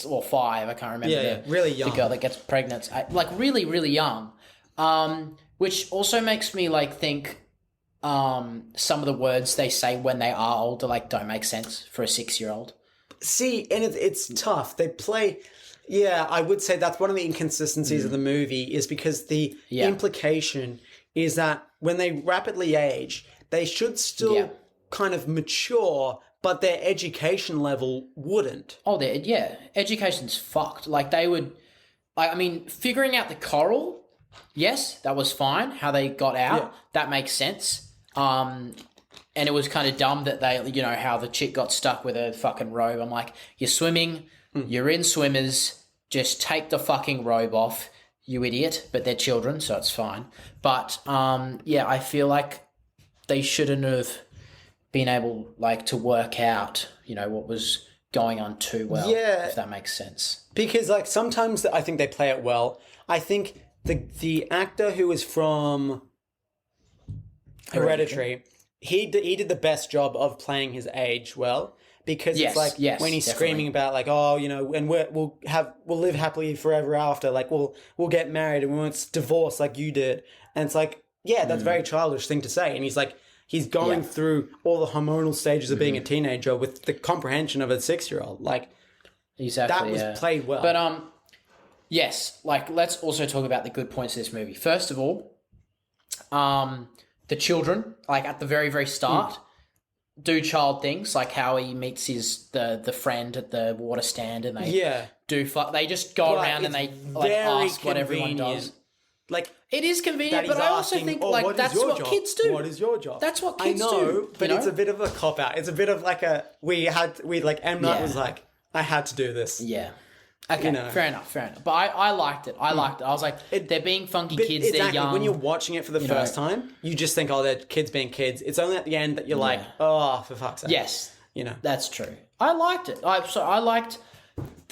or 5. I can't remember. Yeah, really young. The girl that gets pregnant, like really, really young. Which also makes me like think some of the words they say when they are older like don't make sense for a 6-year-old. See, and it's tough. They play. Yeah, I would say that's one of the inconsistencies of the movie is because the implication is that when they rapidly age, they should still kind of mature, but their education level wouldn't. Oh, education's fucked. Like they would, I mean, figuring out the coral. Yes, that was fine. How they got out, that makes sense. And it was kind of dumb that they, how the chick got stuck with a fucking robe. I'm like, you're swimming, you're in swimmers, just take the fucking robe off, you idiot. But they're children, so it's fine. But, I feel like they shouldn't have been able, to work out, what was going on too well, if that makes sense. Because, sometimes I think they play it well. I think the actor who was from Hereditary, he did the best job of playing his age well, because it's when he's definitely screaming about and we'll live happily forever after, we'll get married and we won't divorce like you did, and it's that's a very childish thing to say, and he's going through all the hormonal stages of being a teenager with the comprehension of a 6-year-old. Exactly, that was played well. But yes, let's also talk about the good points of this movie. First of all, the children, at the very, very start, do child things, like how he meets the friend at the water stand, and they they just go around and they ask what everyone does. It is convenient, but I also think that's what kids do. What is your job? That's what kids do. I know, but it's a bit of a cop out. It's a bit of M. Night was like, I had to do this. Yeah. Okay, fair enough. But I liked it. I was like, they're being funky kids, exactly. They're young. When you're watching it for the first time, you just think, they're kids being kids. It's only at the end that you're like, oh, for fuck's sake. Yes. That's true. I liked it. I liked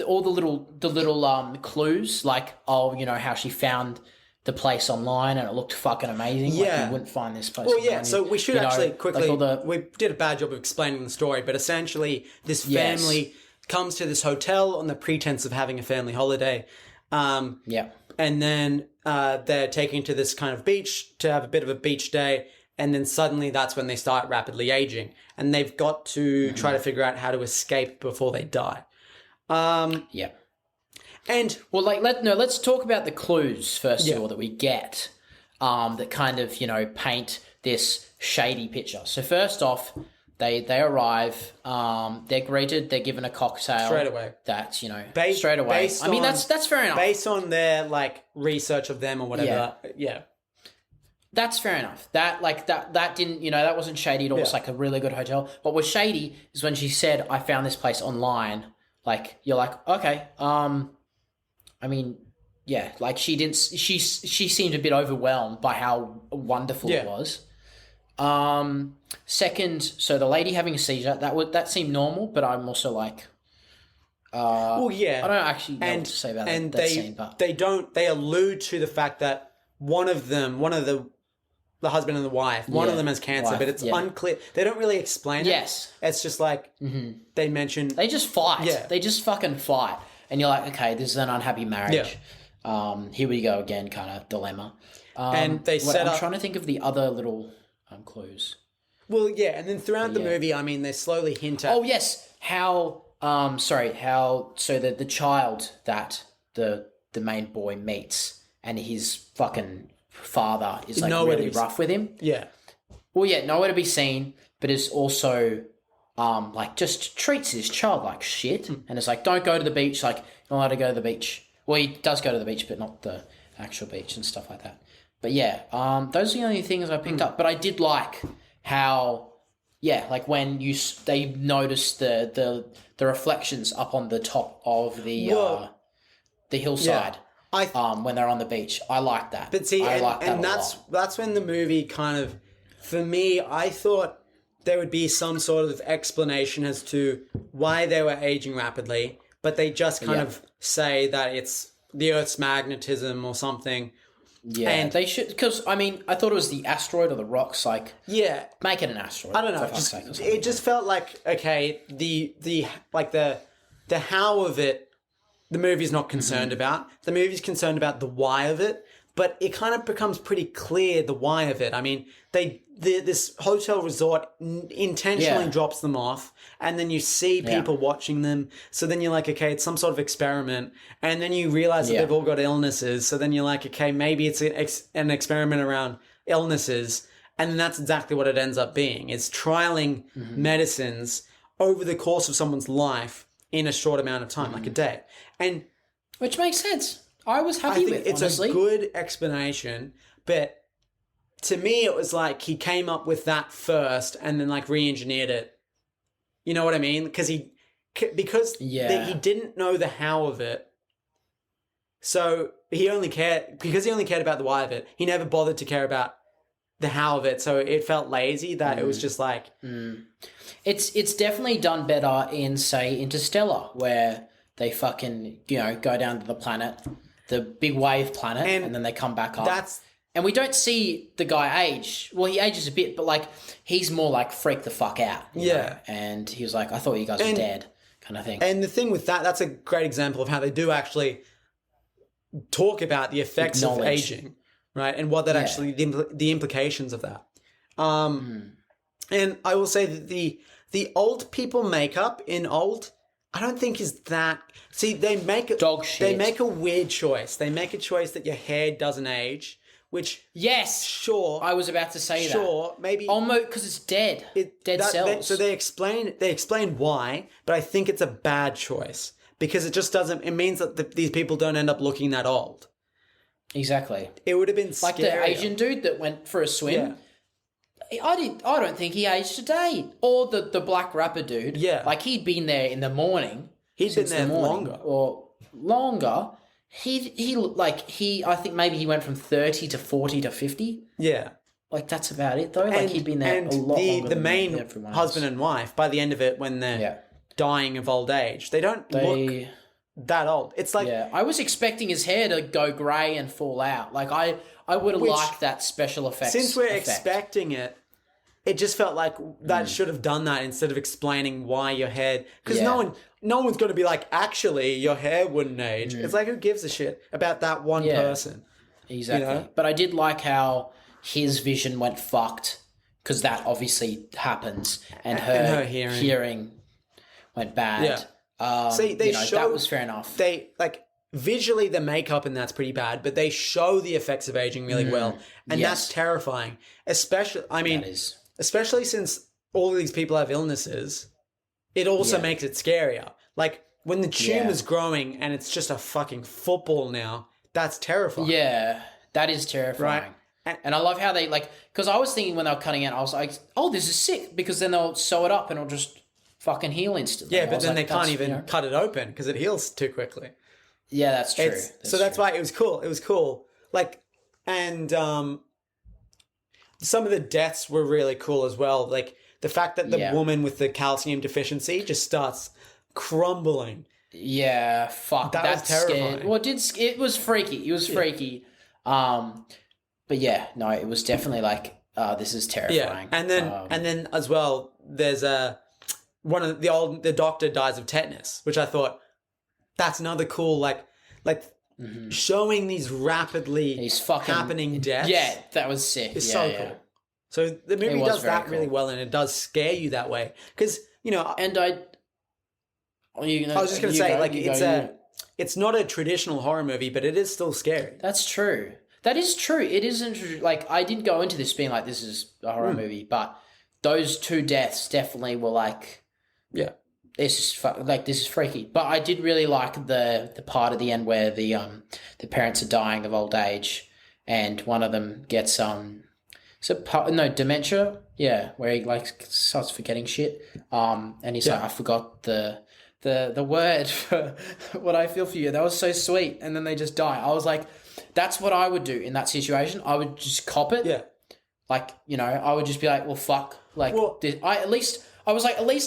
all the little clues, how she found the place online and it looked fucking amazing. Yeah. You wouldn't find this place online. Well, so we should actually quickly, we did a bad job of explaining the story, but essentially this family comes to this hotel on the pretense of having a family holiday. And then they're taken to this kind of beach to have a bit of a beach day. And then suddenly that's when they start rapidly aging. And they've got to try to figure out how to escape before they die. And let's talk about the clues first of all that we get that kind of, paint this shady picture. So first off, They arrive. They're greeted. They're given a cocktail straight away. That's straight away. That's fair enough. Based on their research of them or whatever. Yeah. That's fair enough. That didn't that wasn't shady at all. It's a really good hotel. What was shady is when she said, "I found this place online." You're like, okay. She didn't. She seemed a bit overwhelmed by how wonderful it was. Second, so the lady having a seizure, that seemed normal, but I'm also Well, yeah. I don't actually know what to say about that scene, but they allude to the fact that one of the husband and the wife, one of them has cancer, but it's unclear. They don't really explain it. Yes. It's just like they mention. They just fight. Yeah. They just fucking fight. And you're like, okay, this is an unhappy marriage. Yeah. Here we go again, kind of dilemma. And they set up... I'm trying to think of the other little clues. Well, yeah, and then throughout the movie, I mean, they slowly hint at... Oh, yes. So the child that the main boy meets and his fucking father is like really rough with him. Yeah. Well, yeah, nowhere to be seen, but is also like just treats his child like shit. And it's like, don't go to the beach. Like, you're not allowed to go to the beach. Well, he does go to the beach, but not the actual beach and stuff like that. But yeah, those are the only things I picked up. But I did like how, like when they noticed the reflections up on the top of the hillside. When they're on the beach, I like that. But see, that's when the movie kind of, for me, I thought there would be some sort of explanation as to why they were aging rapidly, but they just kind of say that it's the Earth's magnetism or something. Yeah, and they should, because I mean, I thought it was the asteroid or the rocks. Like, make it an asteroid. I don't know. It just felt like, okay, the how of it, the movie's not concerned about. The movie's concerned about the why of it, but it kind of becomes pretty clear the why of it. I mean, this hotel resort intentionally drops them off, and then you see people watching them. So then you're like, okay, it's some sort of experiment, and then you realize that they've all got illnesses. So then you're like, okay, maybe it's an experiment around illnesses, and then that's exactly what it ends up being. It's trialing medicines over the course of someone's life in a short amount of time, like a day. And which makes sense. I was happy with it, honestly. It's a good explanation, but to me it was like he came up with that first and then like re-engineered it. You know what I mean? Because he didn't know the how of it. So he only cared about the why of it. He never bothered to care about the how of it. So it felt lazy that it was just like... It's definitely done better in, say, Interstellar, where they fucking, go down to the planet, the big wave planet, and then they come back up. And we don't see the guy age. Well, he ages a bit, but like he's more like freak the fuck out. You know? And he was like, I thought you guys were dead, kind of thing. And the thing with that's a great example of how they do actually talk about the effects of aging, right? And what that actually, the implications of that. And I will say that the old people makeup in Old, I don't think is that... See, they make... Dog shit. They make a weird choice. They make a choice that your hair doesn't age, which... Yes! Sure. I was about to say that. Sure, maybe... Almost, because it's dead. Dead cells. So they explain why, but I think it's a bad choice. Because it just doesn't... It means that these people don't end up looking that old. Exactly. It would have been scarier. Like the Asian dude that went for a swim... Yeah. I don't think he aged a day. Or the black rapper dude. Yeah. Like he'd been there in the morning. He'd been there longer. Or longer. I think maybe he went from 30 to 40 to 50. Yeah. Like that's about it though. Like he'd been there a lot longer the main husband and wife, by the end of it, when they're dying of old age, they don't look that old. It's like... Yeah. I was expecting his hair to go grey and fall out. Like I would have liked that special effect. Since we're expecting it, it just felt like that should have done that instead of explaining why your hair... Because no one's going to be like, actually, your hair wouldn't age. It's like, who gives a shit about that one person? Exactly. You know? But I did like how his vision went fucked, because that obviously happens, and her hearing went bad. Yeah. See, that was fair enough. Visually, the makeup and that's pretty bad, but they show the effects of aging really well, and that's terrifying. Especially since all of these people have illnesses, it also makes it scarier. Like when the tumor's growing and it's just a fucking football now, that's terrifying. Yeah, that is terrifying. Right? And I love how they because I was thinking when they were cutting it, I was like, oh, this is sick, because then they'll sew it up and it'll just fucking heal instantly. Yeah, but then they can't even cut it open because it heals too quickly. Yeah, that's true. That's why it was cool. It was cool. Some of the deaths were really cool as well. Like the fact that the woman with the calcium deficiency just starts crumbling Yeah, fuck. That was That's terrifying. scared. Well, it was freaky. It was freaky. But yeah, no, it was definitely like, this is terrifying. Yeah, and then as well, there's the doctor dies of tetanus, which I thought that's another cool like showing these rapidly happening deaths. Yeah, that was sick. It's so cool. So the movie does that really well, and it does scare you that way because And I was just gonna say it's not a traditional horror movie, but it is still scary. That's true. That is true. It isn't like I didn't go into this being like this is a horror movie, but those two deaths definitely were like, yeah, this is freaky. But I did really like the part at the end where the parents are dying of old age, and one of them gets dementia. Yeah, where he like starts forgetting shit. And he's like, I forgot the word for what I feel for you. That was so sweet. And then they just die. I was like, that's what I would do in that situation. I would just cop it. Yeah. Like, I would just be like, well, fuck. Like, at least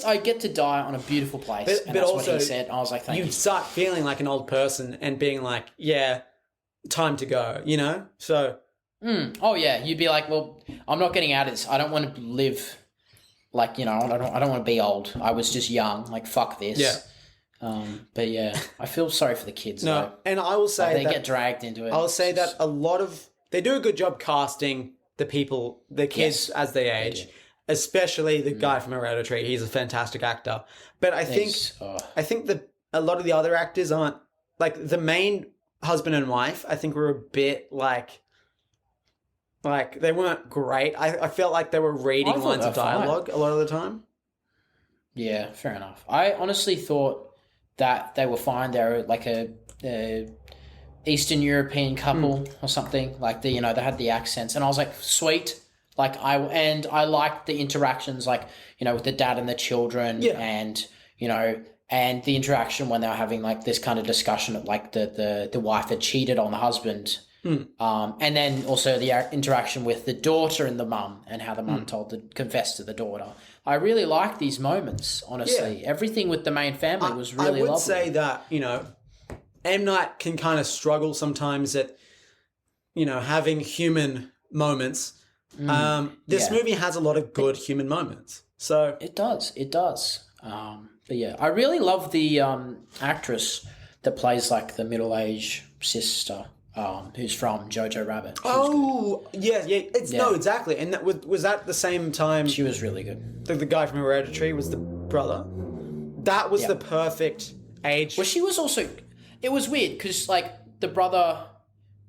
I get to die on a beautiful place. And that's also what he said. I was like, thank you. You start feeling like an old person and being like, yeah, time to go, So. Oh, yeah. You'd be like, well, I'm not getting out of this. I don't want to live like, I don't want to be old. I was just young. Like, fuck this. Yeah. But yeah, I feel sorry for the kids. No, though. and I will say they get dragged into it. I'll say that they do a good job casting the kids as they age, especially the guy from Hereditary. He's a fantastic actor. But I think that a lot of the other actors aren't like the main husband and wife. I think were a bit like they weren't great. I felt like they were reading lines of dialogue a lot of the time. Yeah, fair enough. I honestly thought that they were fine. They were like a Eastern European couple or something. Like they had the accents, and I was like, sweet. Like I liked the interactions, like with the dad and the children, and and the interaction when they were having like this kind of discussion of like the wife had cheated on the husband. And then also the interaction with the daughter and the mum, and how the mum confessed to the daughter. I really like these moments, honestly. Yeah. Everything with the main family was really lovely. I would say that, M. Night can kind of struggle sometimes at, having human moments. This movie has a lot of good human moments. So it does. But yeah, I really love the actress that plays like the middle-aged sister. Who's from Jojo Rabbit. No, exactly. And that was that the same time? She was really good. The guy from Hereditary was the brother. That was the perfect age. Well, she was also. It was weird because like the brother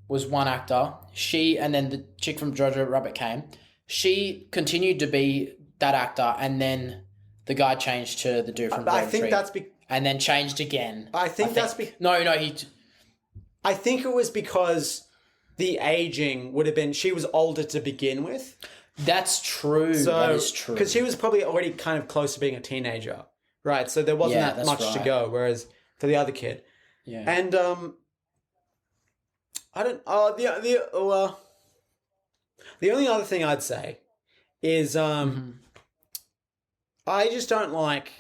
was one actor. And then the chick from Jojo Rabbit came. She continued to be that actor, and then the guy changed to the dude from Hereditary. I think that's and then changed again. I think that's I think it was because the aging would have been... She was older to begin with. That's true. That is true. Because she was probably already kind of close to being a teenager. Right, so there wasn't that much to go, whereas for the other kid... Yeah. And, I don't... the only other thing I'd say is, I just don't like...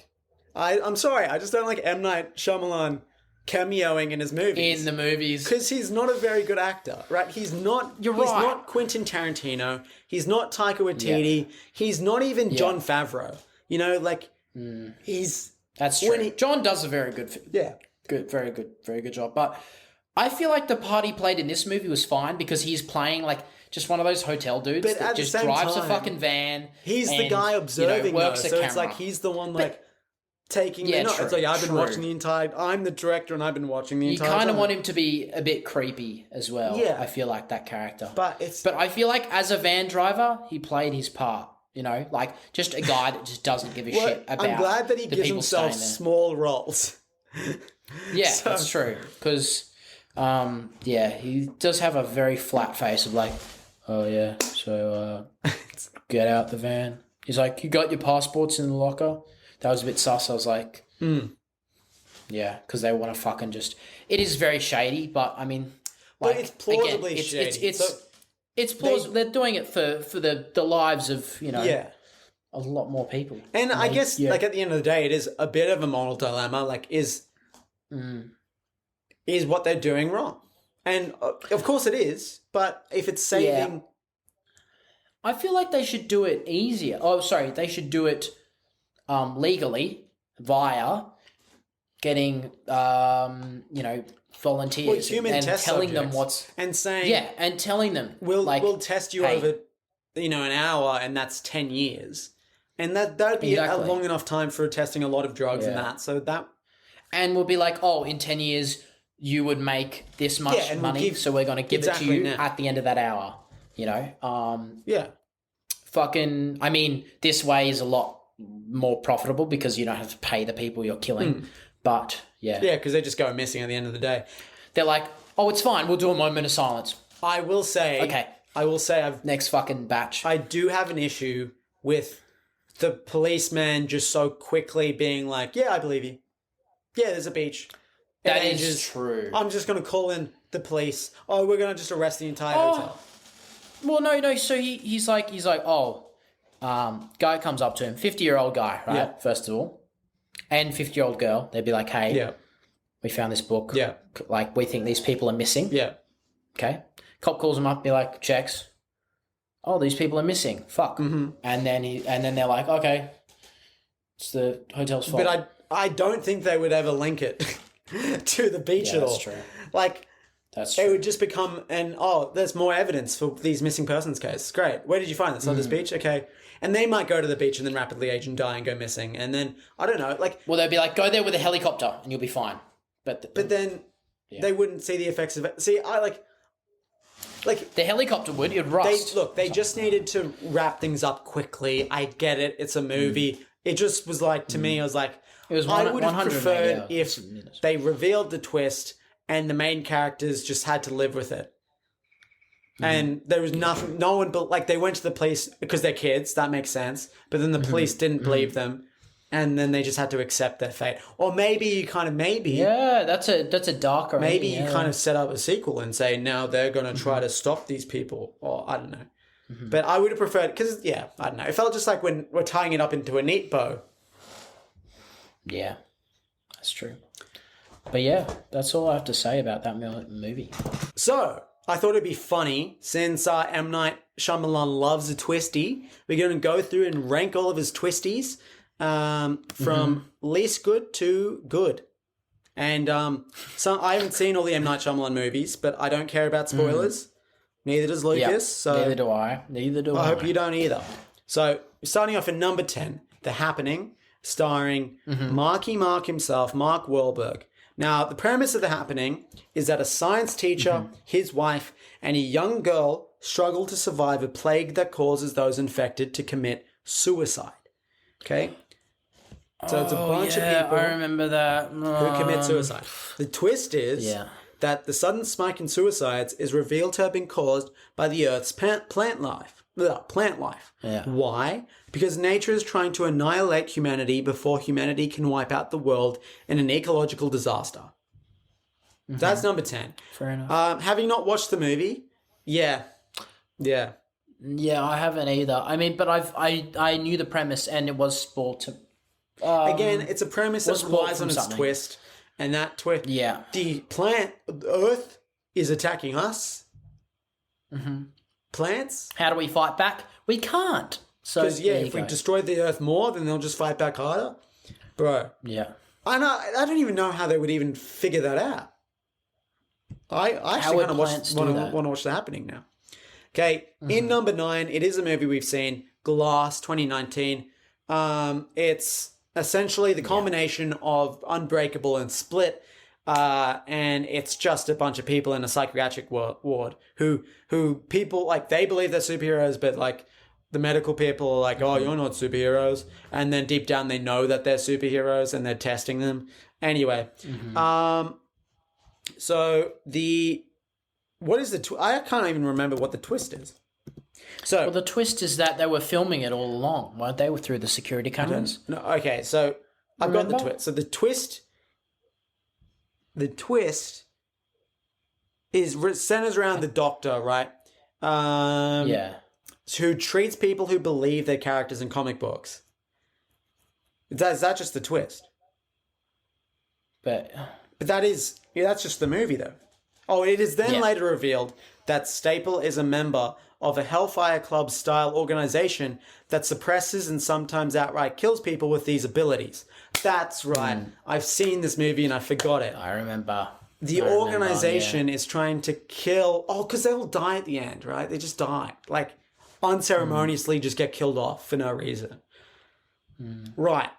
I'm sorry, I just don't like M. Night Shyamalan... cameoing in his movies. In the movies. Because he's not a very good actor, right? He's not... He's not Quentin Tarantino. He's not Taika Waititi. Yeah. He's not even Jon Favreau. He's... That's true. John does a very good... Very good job. But I feel like the part he played in this movie was fine because he's playing like just one of those hotel dudes that just drives a fucking van. He's the guy observing, works though, so it's like he's the one taking it's like I've been watching the entire... I'm the director and I've been watching the entire time. You kind of want him to be a bit creepy as well. Yeah. I feel like that character. But I feel like as a van driver, he played his part. Like just a guy that just doesn't give a shit about... I'm glad that he gives himself small roles. Yeah, that's true. Because, he does have a very flat face of like, oh yeah, so get out the van. He's like, you got your passports in the locker? That was a bit sus. I was like, yeah, because they want to fucking just... It is very shady, but I mean... But it's plausibly shady. It's plausible. They're doing it for the lives of, a lot more people. And I guess, like, at the end of the day, it is a bit of a moral dilemma. Like, is is what they're doing wrong. And of course it is, but if it's saving... Yeah. I feel like they should do it easier. Oh, sorry, they should do it legally via getting, volunteers human and test telling them subjects. what's... And saying... Yeah, and telling them, We'll test you over, an hour, and that's 10 years. And that'd be a long enough time for testing a lot of drugs and that. So that... And we'll be like, oh, in 10 years, you would make this much money, so we're going to give it to you at the end of that hour. Fucking, I mean, this way is a lot more profitable because you don't have to pay the people you're killing. But, yeah. Yeah, because they just go missing at the end of the day. They're like, oh, it's fine. We'll do a moment of silence. I will say... Okay. Next fucking batch. I do have an issue with the policeman just so quickly being like, yeah, I believe you. Yeah, there's a beach. That is true. I'm just going to call in the police. Oh, we're going to just arrest the entire hotel. Well, no. So he's like, guy comes up to him, 50-year-old guy, right? Yeah. First of all, and 50-year-old girl. They'd be like, hey, we found this book. Yeah. Like, we think these people are missing. Yeah. Okay. Cop calls him up, be like, checks. Oh, these people are missing. Fuck. Mm-hmm. And then they're like, okay, it's the hotel's fault. But I don't think they would ever link it to the beach at all. That's true. Like, that's true. It would just become there's more evidence for these missing persons case. Great. Where did you find this? On this beach? Okay. And they might go to the beach and then rapidly age and die and go missing. And then, I don't know, like... Well, they'd be like, go there with a helicopter and you'll be fine. But then they wouldn't see the effects of it. See, I like... the helicopter would, it'd rust. They just needed to wrap things up quickly. I get it. It's a movie. It just was like, to me, I was like, I would have preferred if they revealed the twist and the main characters just had to live with it. And there was nothing, no one, but like they went to the police because they're kids, that makes sense. But then the police didn't believe them. And then they just had to accept their fate. Or maybe you kind of, Yeah, that's a darker... Maybe you kind of set up a sequel and say, now they're going to try to stop these people. Or I don't know. But I would have preferred, because, I don't know. It felt just like when we're tying it up into a neat bow. Yeah, that's true. But yeah, that's all I have to say about that movie. So, I thought it'd be funny, since M. Night Shyamalan loves a twisty, we're going to go through and rank all of his twisties. From least good to good. And so I haven't seen all the M. Night Shyamalan movies, but I don't care about spoilers. Neither does Lucas. Yep. So neither do I. I hope you don't either. So starting off at number 10, The Happening, starring Marky Mark himself, Mark Wahlberg. Now, the premise of The Happening is that a science teacher, his wife, and a young girl struggle to survive a plague that causes those infected to commit suicide. Okay? So it's a bunch of people... I remember that. Who commit suicide. The twist is that the sudden spike in suicides is revealed to have been caused by the Earth's plant life. Yeah. Why? Because nature is trying to annihilate humanity before humanity can wipe out the world in an ecological disaster. That's number 10. Fair enough. Having not watched the movie, yeah. Yeah, I haven't either. I mean, but I knew the premise, and it was sport. Again, it's a premise that relies on its twist, and that twist. Yeah. The Earth is attacking us. Plants. How do we fight back? We can't. So because if we destroy the Earth more, then they'll just fight back harder, bro. Yeah. I don't even know how they would even figure that out. I actually kind of want to watch The Happening now. Okay, in number 9, it is a movie we've seen, Glass, 2019. It's essentially the combination of Unbreakable and Split, and it's just a bunch of people in a psychiatric ward who people, like, they believe they're superheroes, but, like, the medical people are like, oh, you're not superheroes. And then deep down they know that they're superheroes and they're testing them. Anyway, so what is I can't even remember what the twist is. So the twist is that they were filming it all along, weren't they? Through the security cameras. No, okay. So I've got the twist. So the twist is centers around the doctor, right? Who treats people who believe they're characters in comic books. Is that just the twist? But But that's just the movie, though. Oh, it is then later revealed that Staple is a member of a Hellfire Club-style organization that suppresses and sometimes outright kills people with these abilities. That's right. I've seen this movie and I forgot it. I remember. The organization is trying to kill... Oh, because they all die at the end, right? They just die. Like, unceremoniously just get killed off for no reason. Right.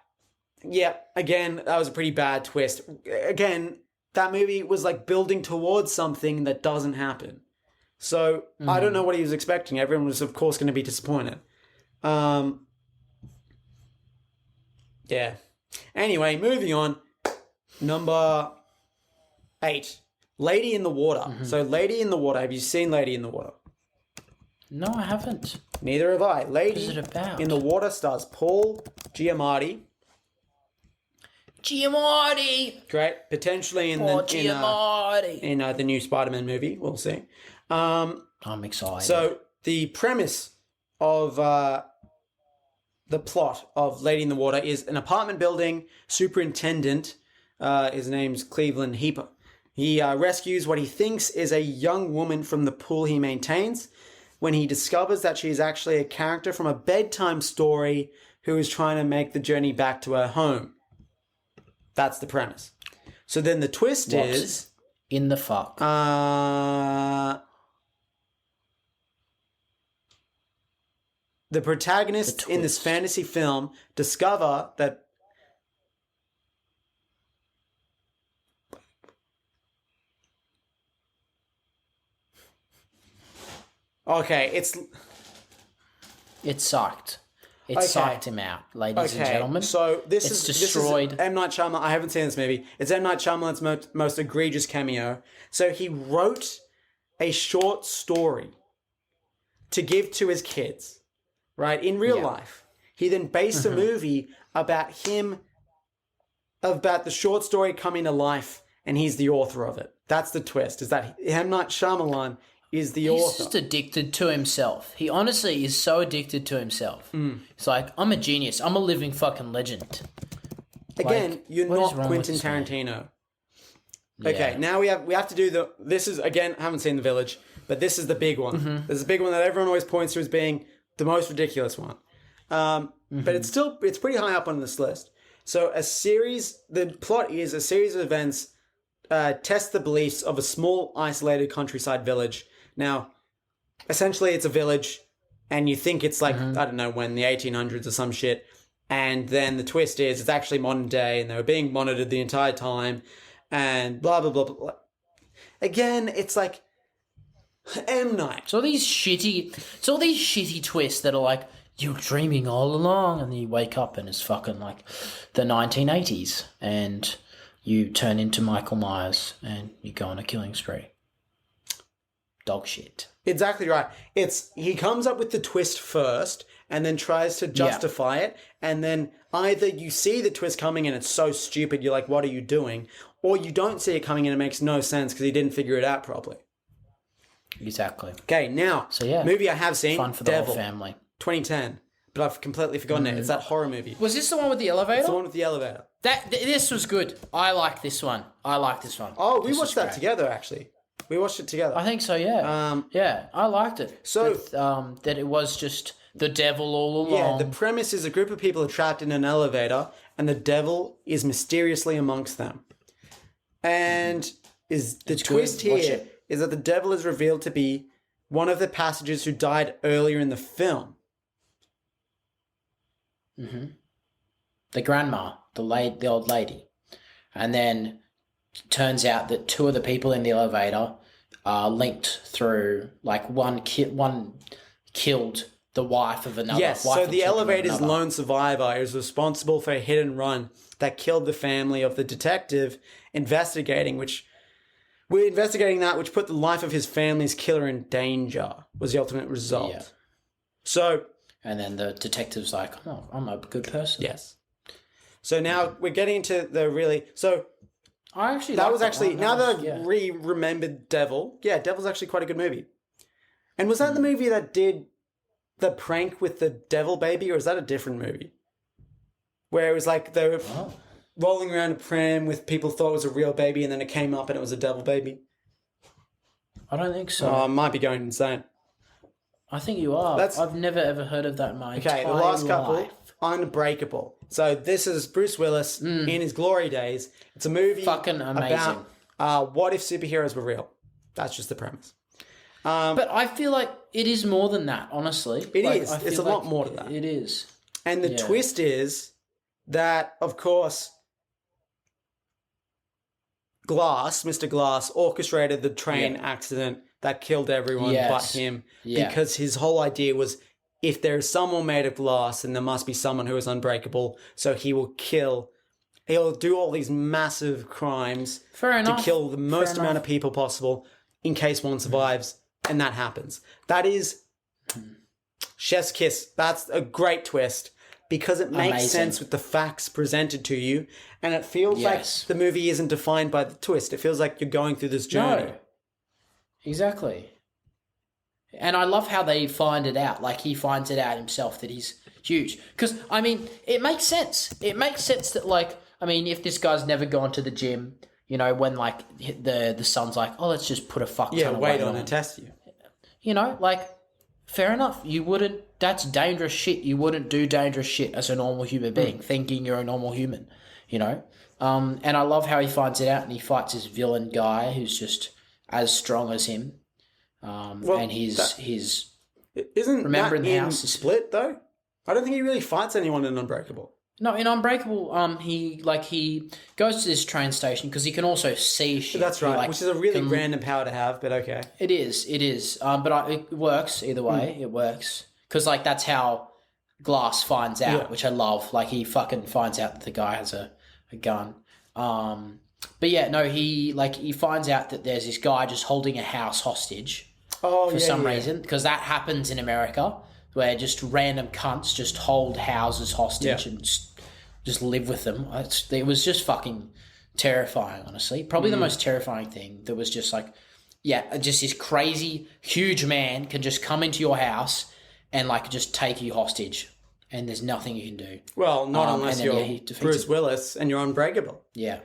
Yep. Again, that was a pretty bad twist. Again, that movie was like building towards something that doesn't happen. So I don't know what he was expecting. Everyone was, of course, going to be disappointed. Yeah. Anyway, moving on. Number 8. Lady in the Water. So Lady in the Water. Have you seen Lady in the Water? No, I haven't. Neither have I. Lady What is it about? in the Water stars Paul Giamatti. Giamatti! Great. Potentially in the new Spider-Man movie. We'll see. I'm excited. So the premise of the plot of Lady in the Water is an apartment building superintendent. His name's Cleveland Heaper. He rescues what he thinks is a young woman from the pool he maintains when he discovers that she is actually a character from a bedtime story who is trying to make the journey back to her home. That's the premise. So then the twist is... in the fuck? The protagonists in this fantasy film discover that... Okay, It sucked. It sucked him out, ladies and gentlemen. So this is destroyed. M. Night Shyamalan. I haven't seen this movie. It's M. Night Shyamalan's most egregious cameo. So he wrote a short story to give to his kids, right, in real life. He then based a movie about the short story coming to life, and he's the author of it. That's the twist, is that M. Night Shyamalan is the author. He's just addicted to himself. He honestly is so addicted to himself. It's like, I'm a genius. I'm a living fucking legend. Again, you're not Quentin Tarantino. Yeah. Okay, now we have to do this is, again, I haven't seen The Village, but this is the big one. This is the big one that everyone always points to as being the most ridiculous one. But it's pretty high up on this list. So the plot is a series of events test the beliefs of a small, isolated countryside village. Now, essentially, it's a village, and you think it's like, I don't know, when the 1800s or some shit, and then the twist is it's actually modern day, and they were being monitored the entire time, and blah, blah, blah, blah. Again, it's like M. Night. It's all these shitty twists that are like, you're dreaming all along, and then you wake up and it's fucking like the 1980s, and you turn into Michael Myers and you go on a killing spree. Dog shit. Exactly right. He comes up with the twist first and then tries to justify it, and then either you see the twist coming and it's so stupid you're like, what are you doing? Or you don't see it coming and it makes no sense because he didn't figure it out properly. Exactly. Okay, now, movie I have seen, fun for the Devil, whole family. 2010, but I've completely forgotten it. It's that horror movie. Was this the one with the elevator? It's the one with the elevator. This was good. I like this one. Oh, we watched that together, actually. We watched it together. I think so, yeah. I liked it. So that it was just the devil all along. Yeah, the premise is a group of people are trapped in an elevator, and the devil is mysteriously amongst them. And the twist here is that the devil is revealed to be one of the passengers who died earlier in the film. The grandma, the old lady. And then turns out that two of the people in the elevator are linked through, like, one killed the wife of another. Yes, so the elevator's lone survivor is responsible for a hit and run that killed the family of the detective investigating, which put the life of his family's killer in danger, was the ultimate result. Yeah. So... And then the detective's like, oh, I'm a good person. Yes. So now we're getting into the really... So... I actually that was actually... Now that I've remembered Devil... Yeah, Devil's actually quite a good movie. And was that the movie that did the prank with the devil baby, or is that a different movie? Where it was like... rolling around a pram with people thought it was a real baby and then it came up and it was a devil baby? I don't think so. I might be going insane. I think you are. I've never ever heard of that in my entire the last couple, life. Unbreakable. So this is Bruce Willis in his glory days. It's a movie fucking amazing about what if superheroes were real. That's just the premise. But I feel like it is more than that, honestly. It is. It's a lot more to that. It is. And the twist is that, of course, Mr. Glass, orchestrated the train accident that killed everyone but him. Yeah. Because his whole idea was, if there is someone made of glass, then there must be someone who is unbreakable. So he'll do all these massive crimes to kill the most amount of people possible in case one survives. And that happens. That is chef's kiss. That's a great twist because it makes sense with the facts presented to you. And it feels like the movie isn't defined by the twist. It feels like you're going through this journey. No. Exactly. And I love how they find it out. Like, he finds it out himself that he's huge. Because, I mean, it makes sense. It makes sense that, like, I mean, if this guy's never gone to the gym, you know, when, like, the son's like, oh, let's just put a fuck ton of weight on and test you. You know, like, fair enough. You wouldn't, that's dangerous shit. You wouldn't do dangerous shit as a normal human being, thinking you're a normal human, you know? And I love how he finds it out and he fights this villain guy who's just as strong as him. And he's isn't remember that in the in house Split though? I don't think he really fights anyone in Unbreakable. No, in Unbreakable, he goes to this train station because he can also see shit. That's right, which is a really random power to have, but okay. It is. But it works either way. It works because like that's how Glass finds out, which I love. Like he fucking finds out that the guy has a gun. But yeah, no, he finds out that there's this guy just holding a house hostage for some reason because that happens in America where just random cunts just hold houses hostage and just live with them. It was just fucking terrifying, honestly. Probably the most terrifying thing that was just like, just this crazy huge man can just come into your house and like just take you hostage and there's nothing you can do. Well, not unless you're Bruce Willis and you're unbreakable. Yeah.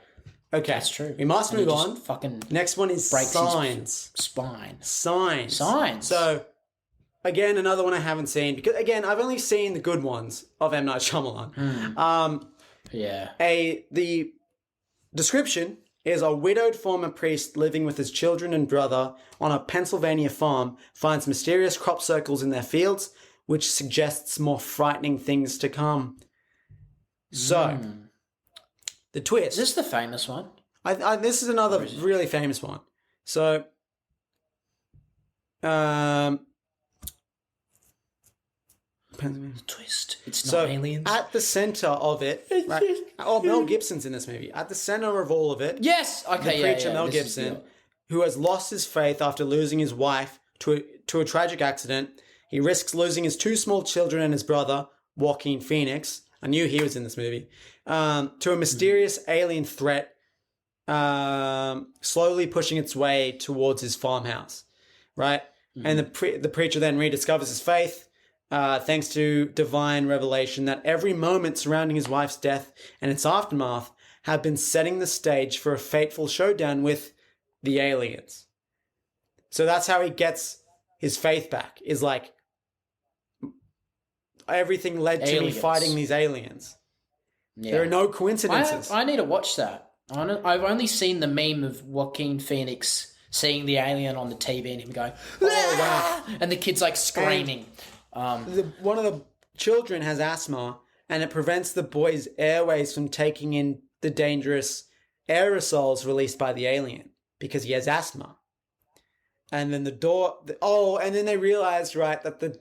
Okay. That's true. We must move on. Fucking next one is Signs. Spine. Signs. Signs. So, again, another one I haven't seen because, again, I've only seen the good ones of M. Night Shyamalan. The description is a widowed former priest living with his children and brother on a Pennsylvania farm finds mysterious crop circles in their fields, which suggests more frightening things to come. So, the twist. Is this the famous one? This is another really famous one. So, twist. It's not aliens. At the center of it, right? Mel Gibson's in this movie. At the center of all of it, yes. Okay, the preacher Mel Gibson, who has lost his faith after losing his wife to a tragic accident. He risks losing his two small children and his brother, Joaquin Phoenix. I knew he was in this movie. To a mysterious alien threat, slowly pushing its way towards his farmhouse, right? And the preacher then rediscovers his faith, thanks to divine revelation that every moment surrounding his wife's death and its aftermath have been setting the stage for a fateful showdown with the aliens. So that's how he gets his faith back, is like, everything led to me fighting these aliens. Yeah. There are no coincidences. I need to watch that. I've only seen the meme of Joaquin Phoenix seeing the alien on the TV and him going, oh, wow. And the kid's like screaming. One of the children has asthma and it prevents the boy's airways from taking in the dangerous aerosols released by the alien because he has asthma. And then and then they realized, right, that the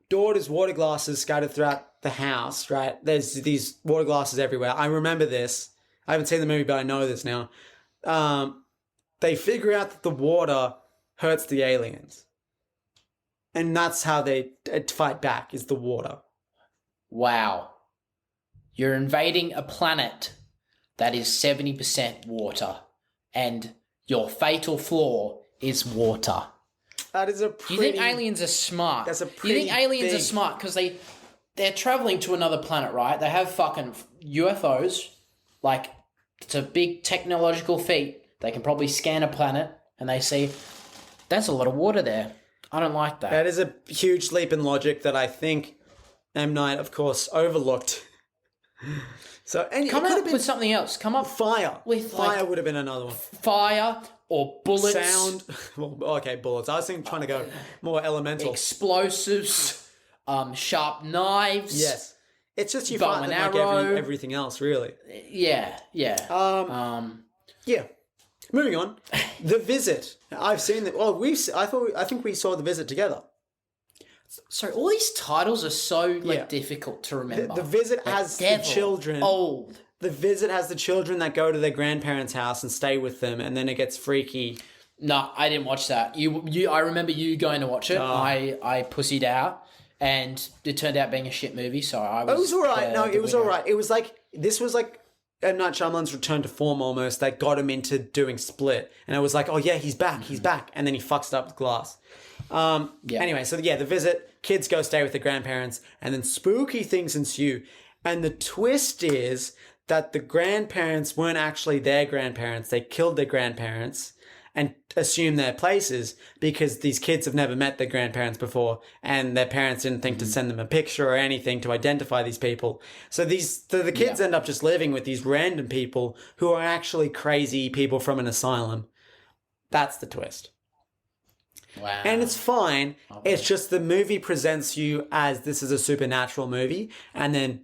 daughter's water glasses scattered throughout the house, right? There's these water glasses everywhere. I remember this. I haven't seen the movie, but I know this now. They figure out that the water hurts the aliens. And that's how they fight back, is the water. Wow. You're invading a planet that is 70% water. And your fatal flaw is water. That is a pretty... You think aliens are smart? That's a pretty You think aliens are smart because they're traveling to another planet, right? They have fucking UFOs, like, it's a big technological feat. They can probably scan a planet and they see, that's a lot of water there. I don't like that. That is a huge leap in logic that I think M. Night, of course, overlooked. So, and Come up with something else. Come up fire. with fire would have been another one. Fire or bullets. Sound. Well, okay, bullets. I was trying to go more elemental. Explosives. Sharp knives. Yes. It's just you bow find and like arrow. everything else, really. Yeah. Yeah. Moving on. The Visit. I've seen that. Well, I think we saw The Visit together. So all these titles are so difficult to remember. The Visit has the children. Old. The Visit has the children that go to their grandparents' house and stay with them, and then it gets freaky. No, I didn't watch that. I remember you going to watch it. I pussied out, and it turned out being a shit movie. So I was. It was all right. No, it was all winner. right. It was like this was like M. Night Shyamalan's return to form almost. That got him into doing Split, and I was like, oh yeah, he's back, he's back, and then he fucks it up with Glass. Anyway, so The Visit. Kids go stay with their grandparents, and then spooky things ensue. And the twist is that the grandparents weren't actually their grandparents. They killed their grandparents and assumed their places because these kids have never met their grandparents before, and their parents didn't think to send them a picture or anything to identify these people. So the kids end up just living with these random people who are actually crazy people from an asylum. That's the twist. Wow. And it's fine. Okay. It's just the movie presents you as this is a supernatural movie, and then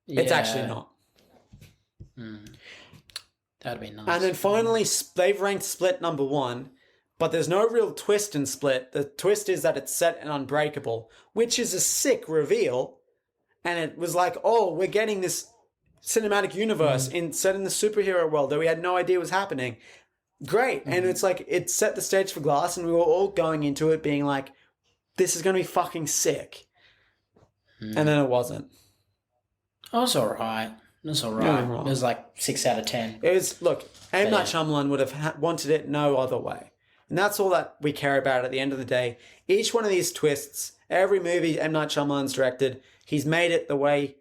it's actually not. That'd be nice. And then finally, they've ranked Split number 1, but there's no real twist in Split. The twist is that it's set in Unbreakable, which is a sick reveal. And it was like, oh, we're getting this cinematic universe set in the superhero world that we had no idea was happening. Great. And it's like, it set the stage for Glass, and we were all going into it being like, this is going to be fucking sick. And then it wasn't. Oh, it's all right. It's all right. It was like 6 out of 10. It was, look, M. Night Shyamalan would have wanted it no other way. And that's all that we care about at the end of the day. Each one of these twists, every movie M. Night Shyamalan's directed, he's made it the way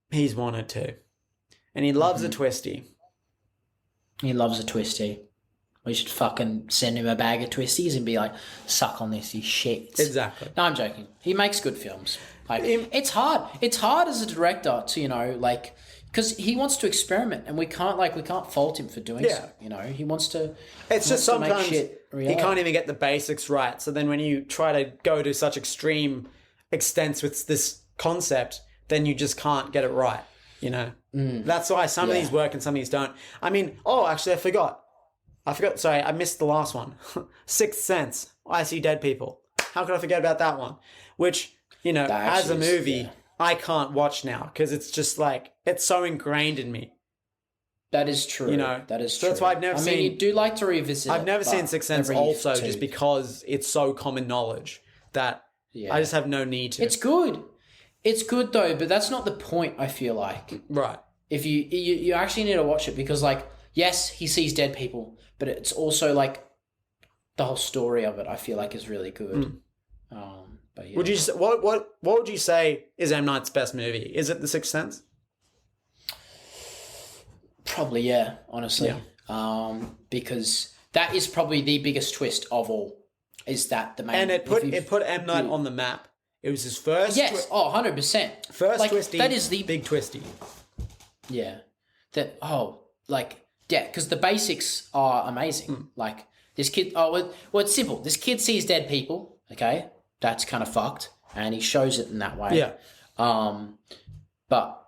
he's wanted to. And he loves a twisty. He loves a twisty. We should fucking send him a bag of twisties and be like, suck on this, you shit. Exactly. No, I'm joking. He makes good films. Like, it's hard. It's hard as a director to, because he wants to experiment, and we can't fault him for doing so. He wants to. It's just sometimes he can't even get the basics right. So then when you try to go to such extreme extents with this concept, then you just can't get it right. That's why some of these work and some of these don't. I mean, actually, I forgot. Sorry, I missed the last one. Sixth Sense. I See Dead People. How could I forget about that one? Which, as a movie, I can't watch now because it's just like, it's so ingrained in me. That is true. That is true. So that's why I've never seen... you do like to revisit I've never seen Sixth Sense also just because it's so common knowledge that I just have no need to. It's good. It's good though, but that's not the point, I feel like. Right. If you actually need to watch it because, yes, he sees dead people, but it's also the whole story of it, I feel like, is really good. But yeah. Would you what would you say is M. Night's best movie? Is it The Sixth Sense? Probably, yeah, honestly. Yeah. Because that is probably the biggest twist of all. Is that the main... And it put M. Night on the map. It was his first... Yes, 100%. First twisty, that is the big twisty. Yeah. Because the basics are amazing. This kid... it's simple. This kid sees dead people, okay? That's kind of fucked. And he shows it in that way. Yeah. But,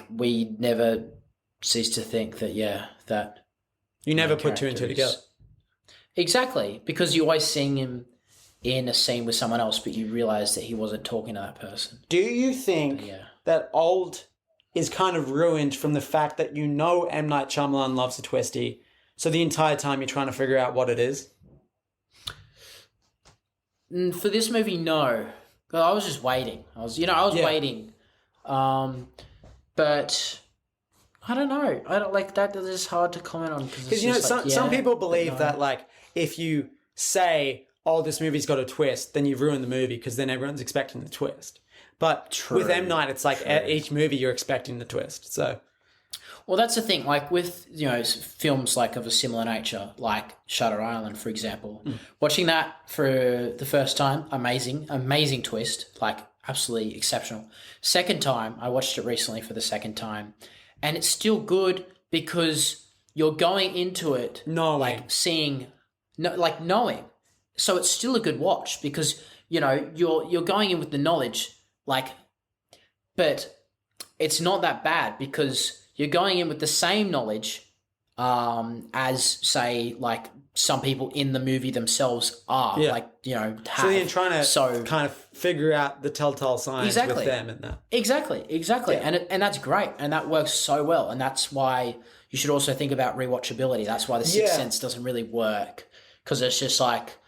we never cease to think that, that... You never put two and two together. Exactly. Because you always seeing him in a scene with someone else, but you realise that he wasn't talking to that person. Do you think that Old is kind of ruined from the fact that M. Night Shyamalan loves a twisty, so the entire time you're trying to figure out what it is? For this movie, no. I was just waiting. I was waiting. But I don't know. I don't like that. It's just hard to comment on because some people believe that if you say, "Oh, this movie's got a twist," then you've ruined the movie because then everyone's expecting the twist. But with M. Night, it's like each movie you're expecting the twist. So Well, that's the thing. Like with films like of a similar nature, like Shutter Island, for example, watching that for the first time, amazing twist, like absolutely exceptional. Second time, I watched it recently for the second time, and it's still good because you're going into it Knowing. knowing. So it's still a good watch because you're going in with the knowledge, but it's not that bad because you're going in with the same knowledge as, say, like some people in the movie themselves are. Yeah. Have. So you're trying to kind of figure out the telltale signs with them and that. Exactly. Yeah. And that's great. And that works so well. And that's why you should also think about rewatchability. That's why The Sixth Sense doesn't really work because it's just like,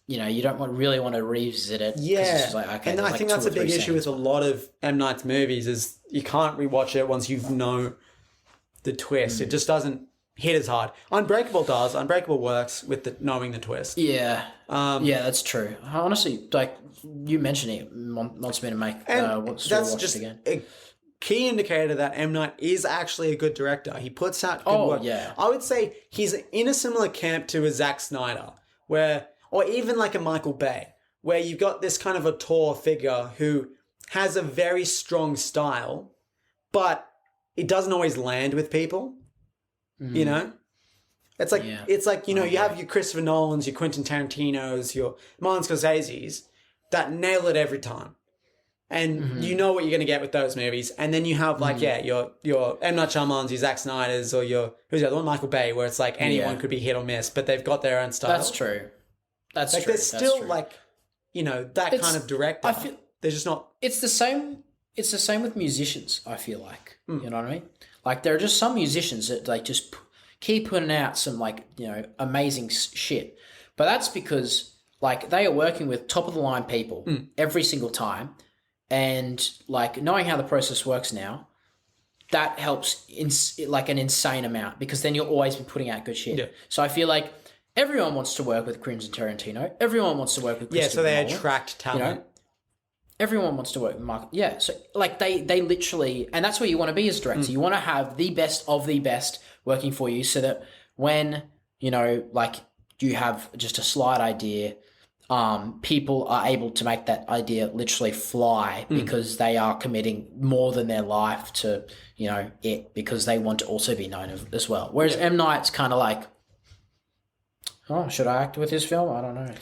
you don't really want to revisit it. Yeah. It's just like, okay, and I think that's a big issue with a lot of M. Night's movies is you can't rewatch it once you know the twist. It just doesn't hit as hard. Unbreakable does. Unbreakable works with knowing the twist. Yeah. Yeah, that's true. Honestly, like you mentioned it wants me to make watch it again. A key indicator that M. Night is actually a good director. He puts out good work. Yeah. I would say he's in a similar camp to a Zack Snyder, or even like a Michael Bay, where you've got this kind of auteur figure who has a very strong style, but it doesn't always land with people. It's like you have your Christopher Nolans, your Quentin Tarantinos, your Martin Scorseses that nail it every time. And you know what you're going to get with those movies. And then you have your M. Night Shyamalans, your Zack Snyders, or who's the other one? Michael Bay, where it's like anyone could be hit or miss, but they've got their own style. That's true. That's true. There's still that kind of director. I feel they're just not. It's the same. It's the same with musicians. I feel like you know what I mean. Like there are just some musicians that like just keep putting out some amazing shit, but that's because like they are working with top of the line people every single time, and like knowing how the process works now, that helps like an insane amount because then you'll always be putting out good shit. Yeah. So I feel like. Everyone wants to work with Quentin Tarantino. Everyone wants to work with Christopher so they Nolan. attract talent. Everyone wants to work with Michael. Yeah, so like they literally, and that's where you want to be as a director. You want to have the best of the best working for you, so that when like you have just a slight idea, people are able to make that idea literally fly because they are committing more than their life to it because they want to also be known as well. Whereas M. Night's kind of like. Oh, should I act with this film? I don't know.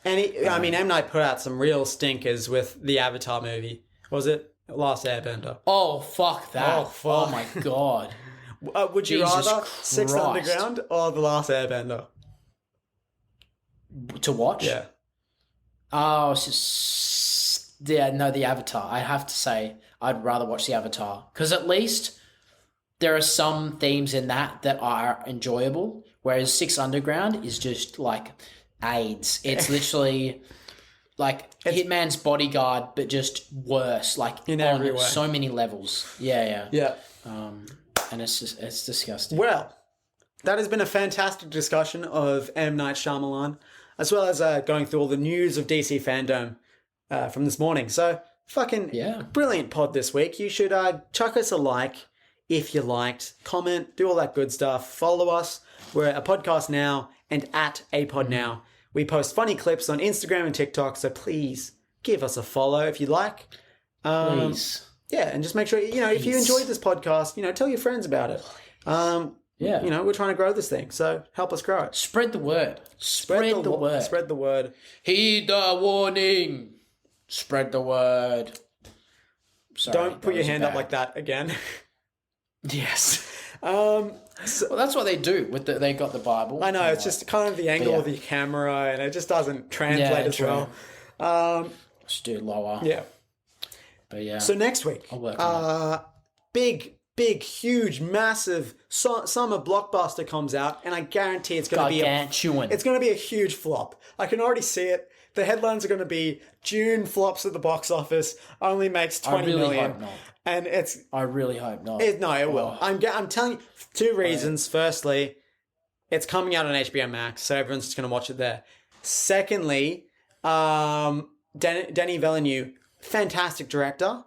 And M. Night put out some real stinkers with the Avatar movie. Was it Last Airbender? Oh, fuck that. Oh, fuck. Oh my God. Would you rather Six Underground or The Last Airbender? To watch? Yeah. Oh, it's just... Yeah, no, the Avatar. I have to say I'd rather watch the Avatar. Because at least there are some themes in that are enjoyable. Whereas Six Underground is just like AIDS. It's literally like Hitman's Bodyguard, but just worse. Like in every way. So many levels. Yeah. And it's disgusting. Well, that has been a fantastic discussion of M. Night Shyamalan, as well as going through all the news of DC Fandome from this morning. So fucking brilliant pod this week. You should chuck us a like if you liked, comment, do all that good stuff. Follow us. We're a podcast now and at APod now. We post funny clips on Instagram and TikTok, so please give us a follow if you like. Please. Yeah, and just make sure, if you enjoyed this podcast, tell your friends about it. We're trying to grow this thing, so help us grow it. Spread the word. Spread the word. Spread the word. Heed the warning. Spread the word. Sorry, don't put your hand up like that again. Yes. Well, that's what they do. They got the Bible. I know, it's just kind of the angle of the camera, and it just doesn't translate as well. Just do it lower. Yeah. But yeah. So next week, I'll work on big, huge, massive summer blockbuster comes out, and I guarantee it's going to be it's going to be a huge flop. I can already see it. The headlines are going to be June flops at the box office, only makes 20 million. Hope not. And I really hope not. It will. I'm telling you, two reasons. Firstly, it's coming out on HBO Max, so everyone's just going to watch it there. Secondly, Denis Villeneuve, fantastic director,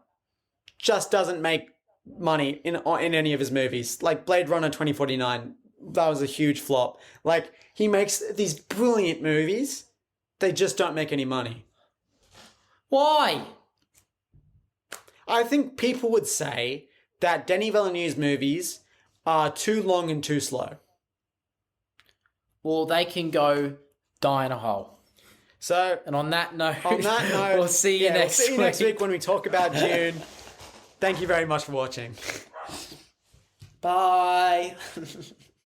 just doesn't make money in any of his movies. Like Blade Runner 2049, that was a huge flop. Like, he makes these brilliant movies, they just don't make any money. Why? I think people would say that Denis Villeneuve's movies are too long and too slow. Well, they can go die in a hole. So, and on that note, we'll see you next week. We'll see you next week when we talk about Dune. Thank you very much for watching. Bye.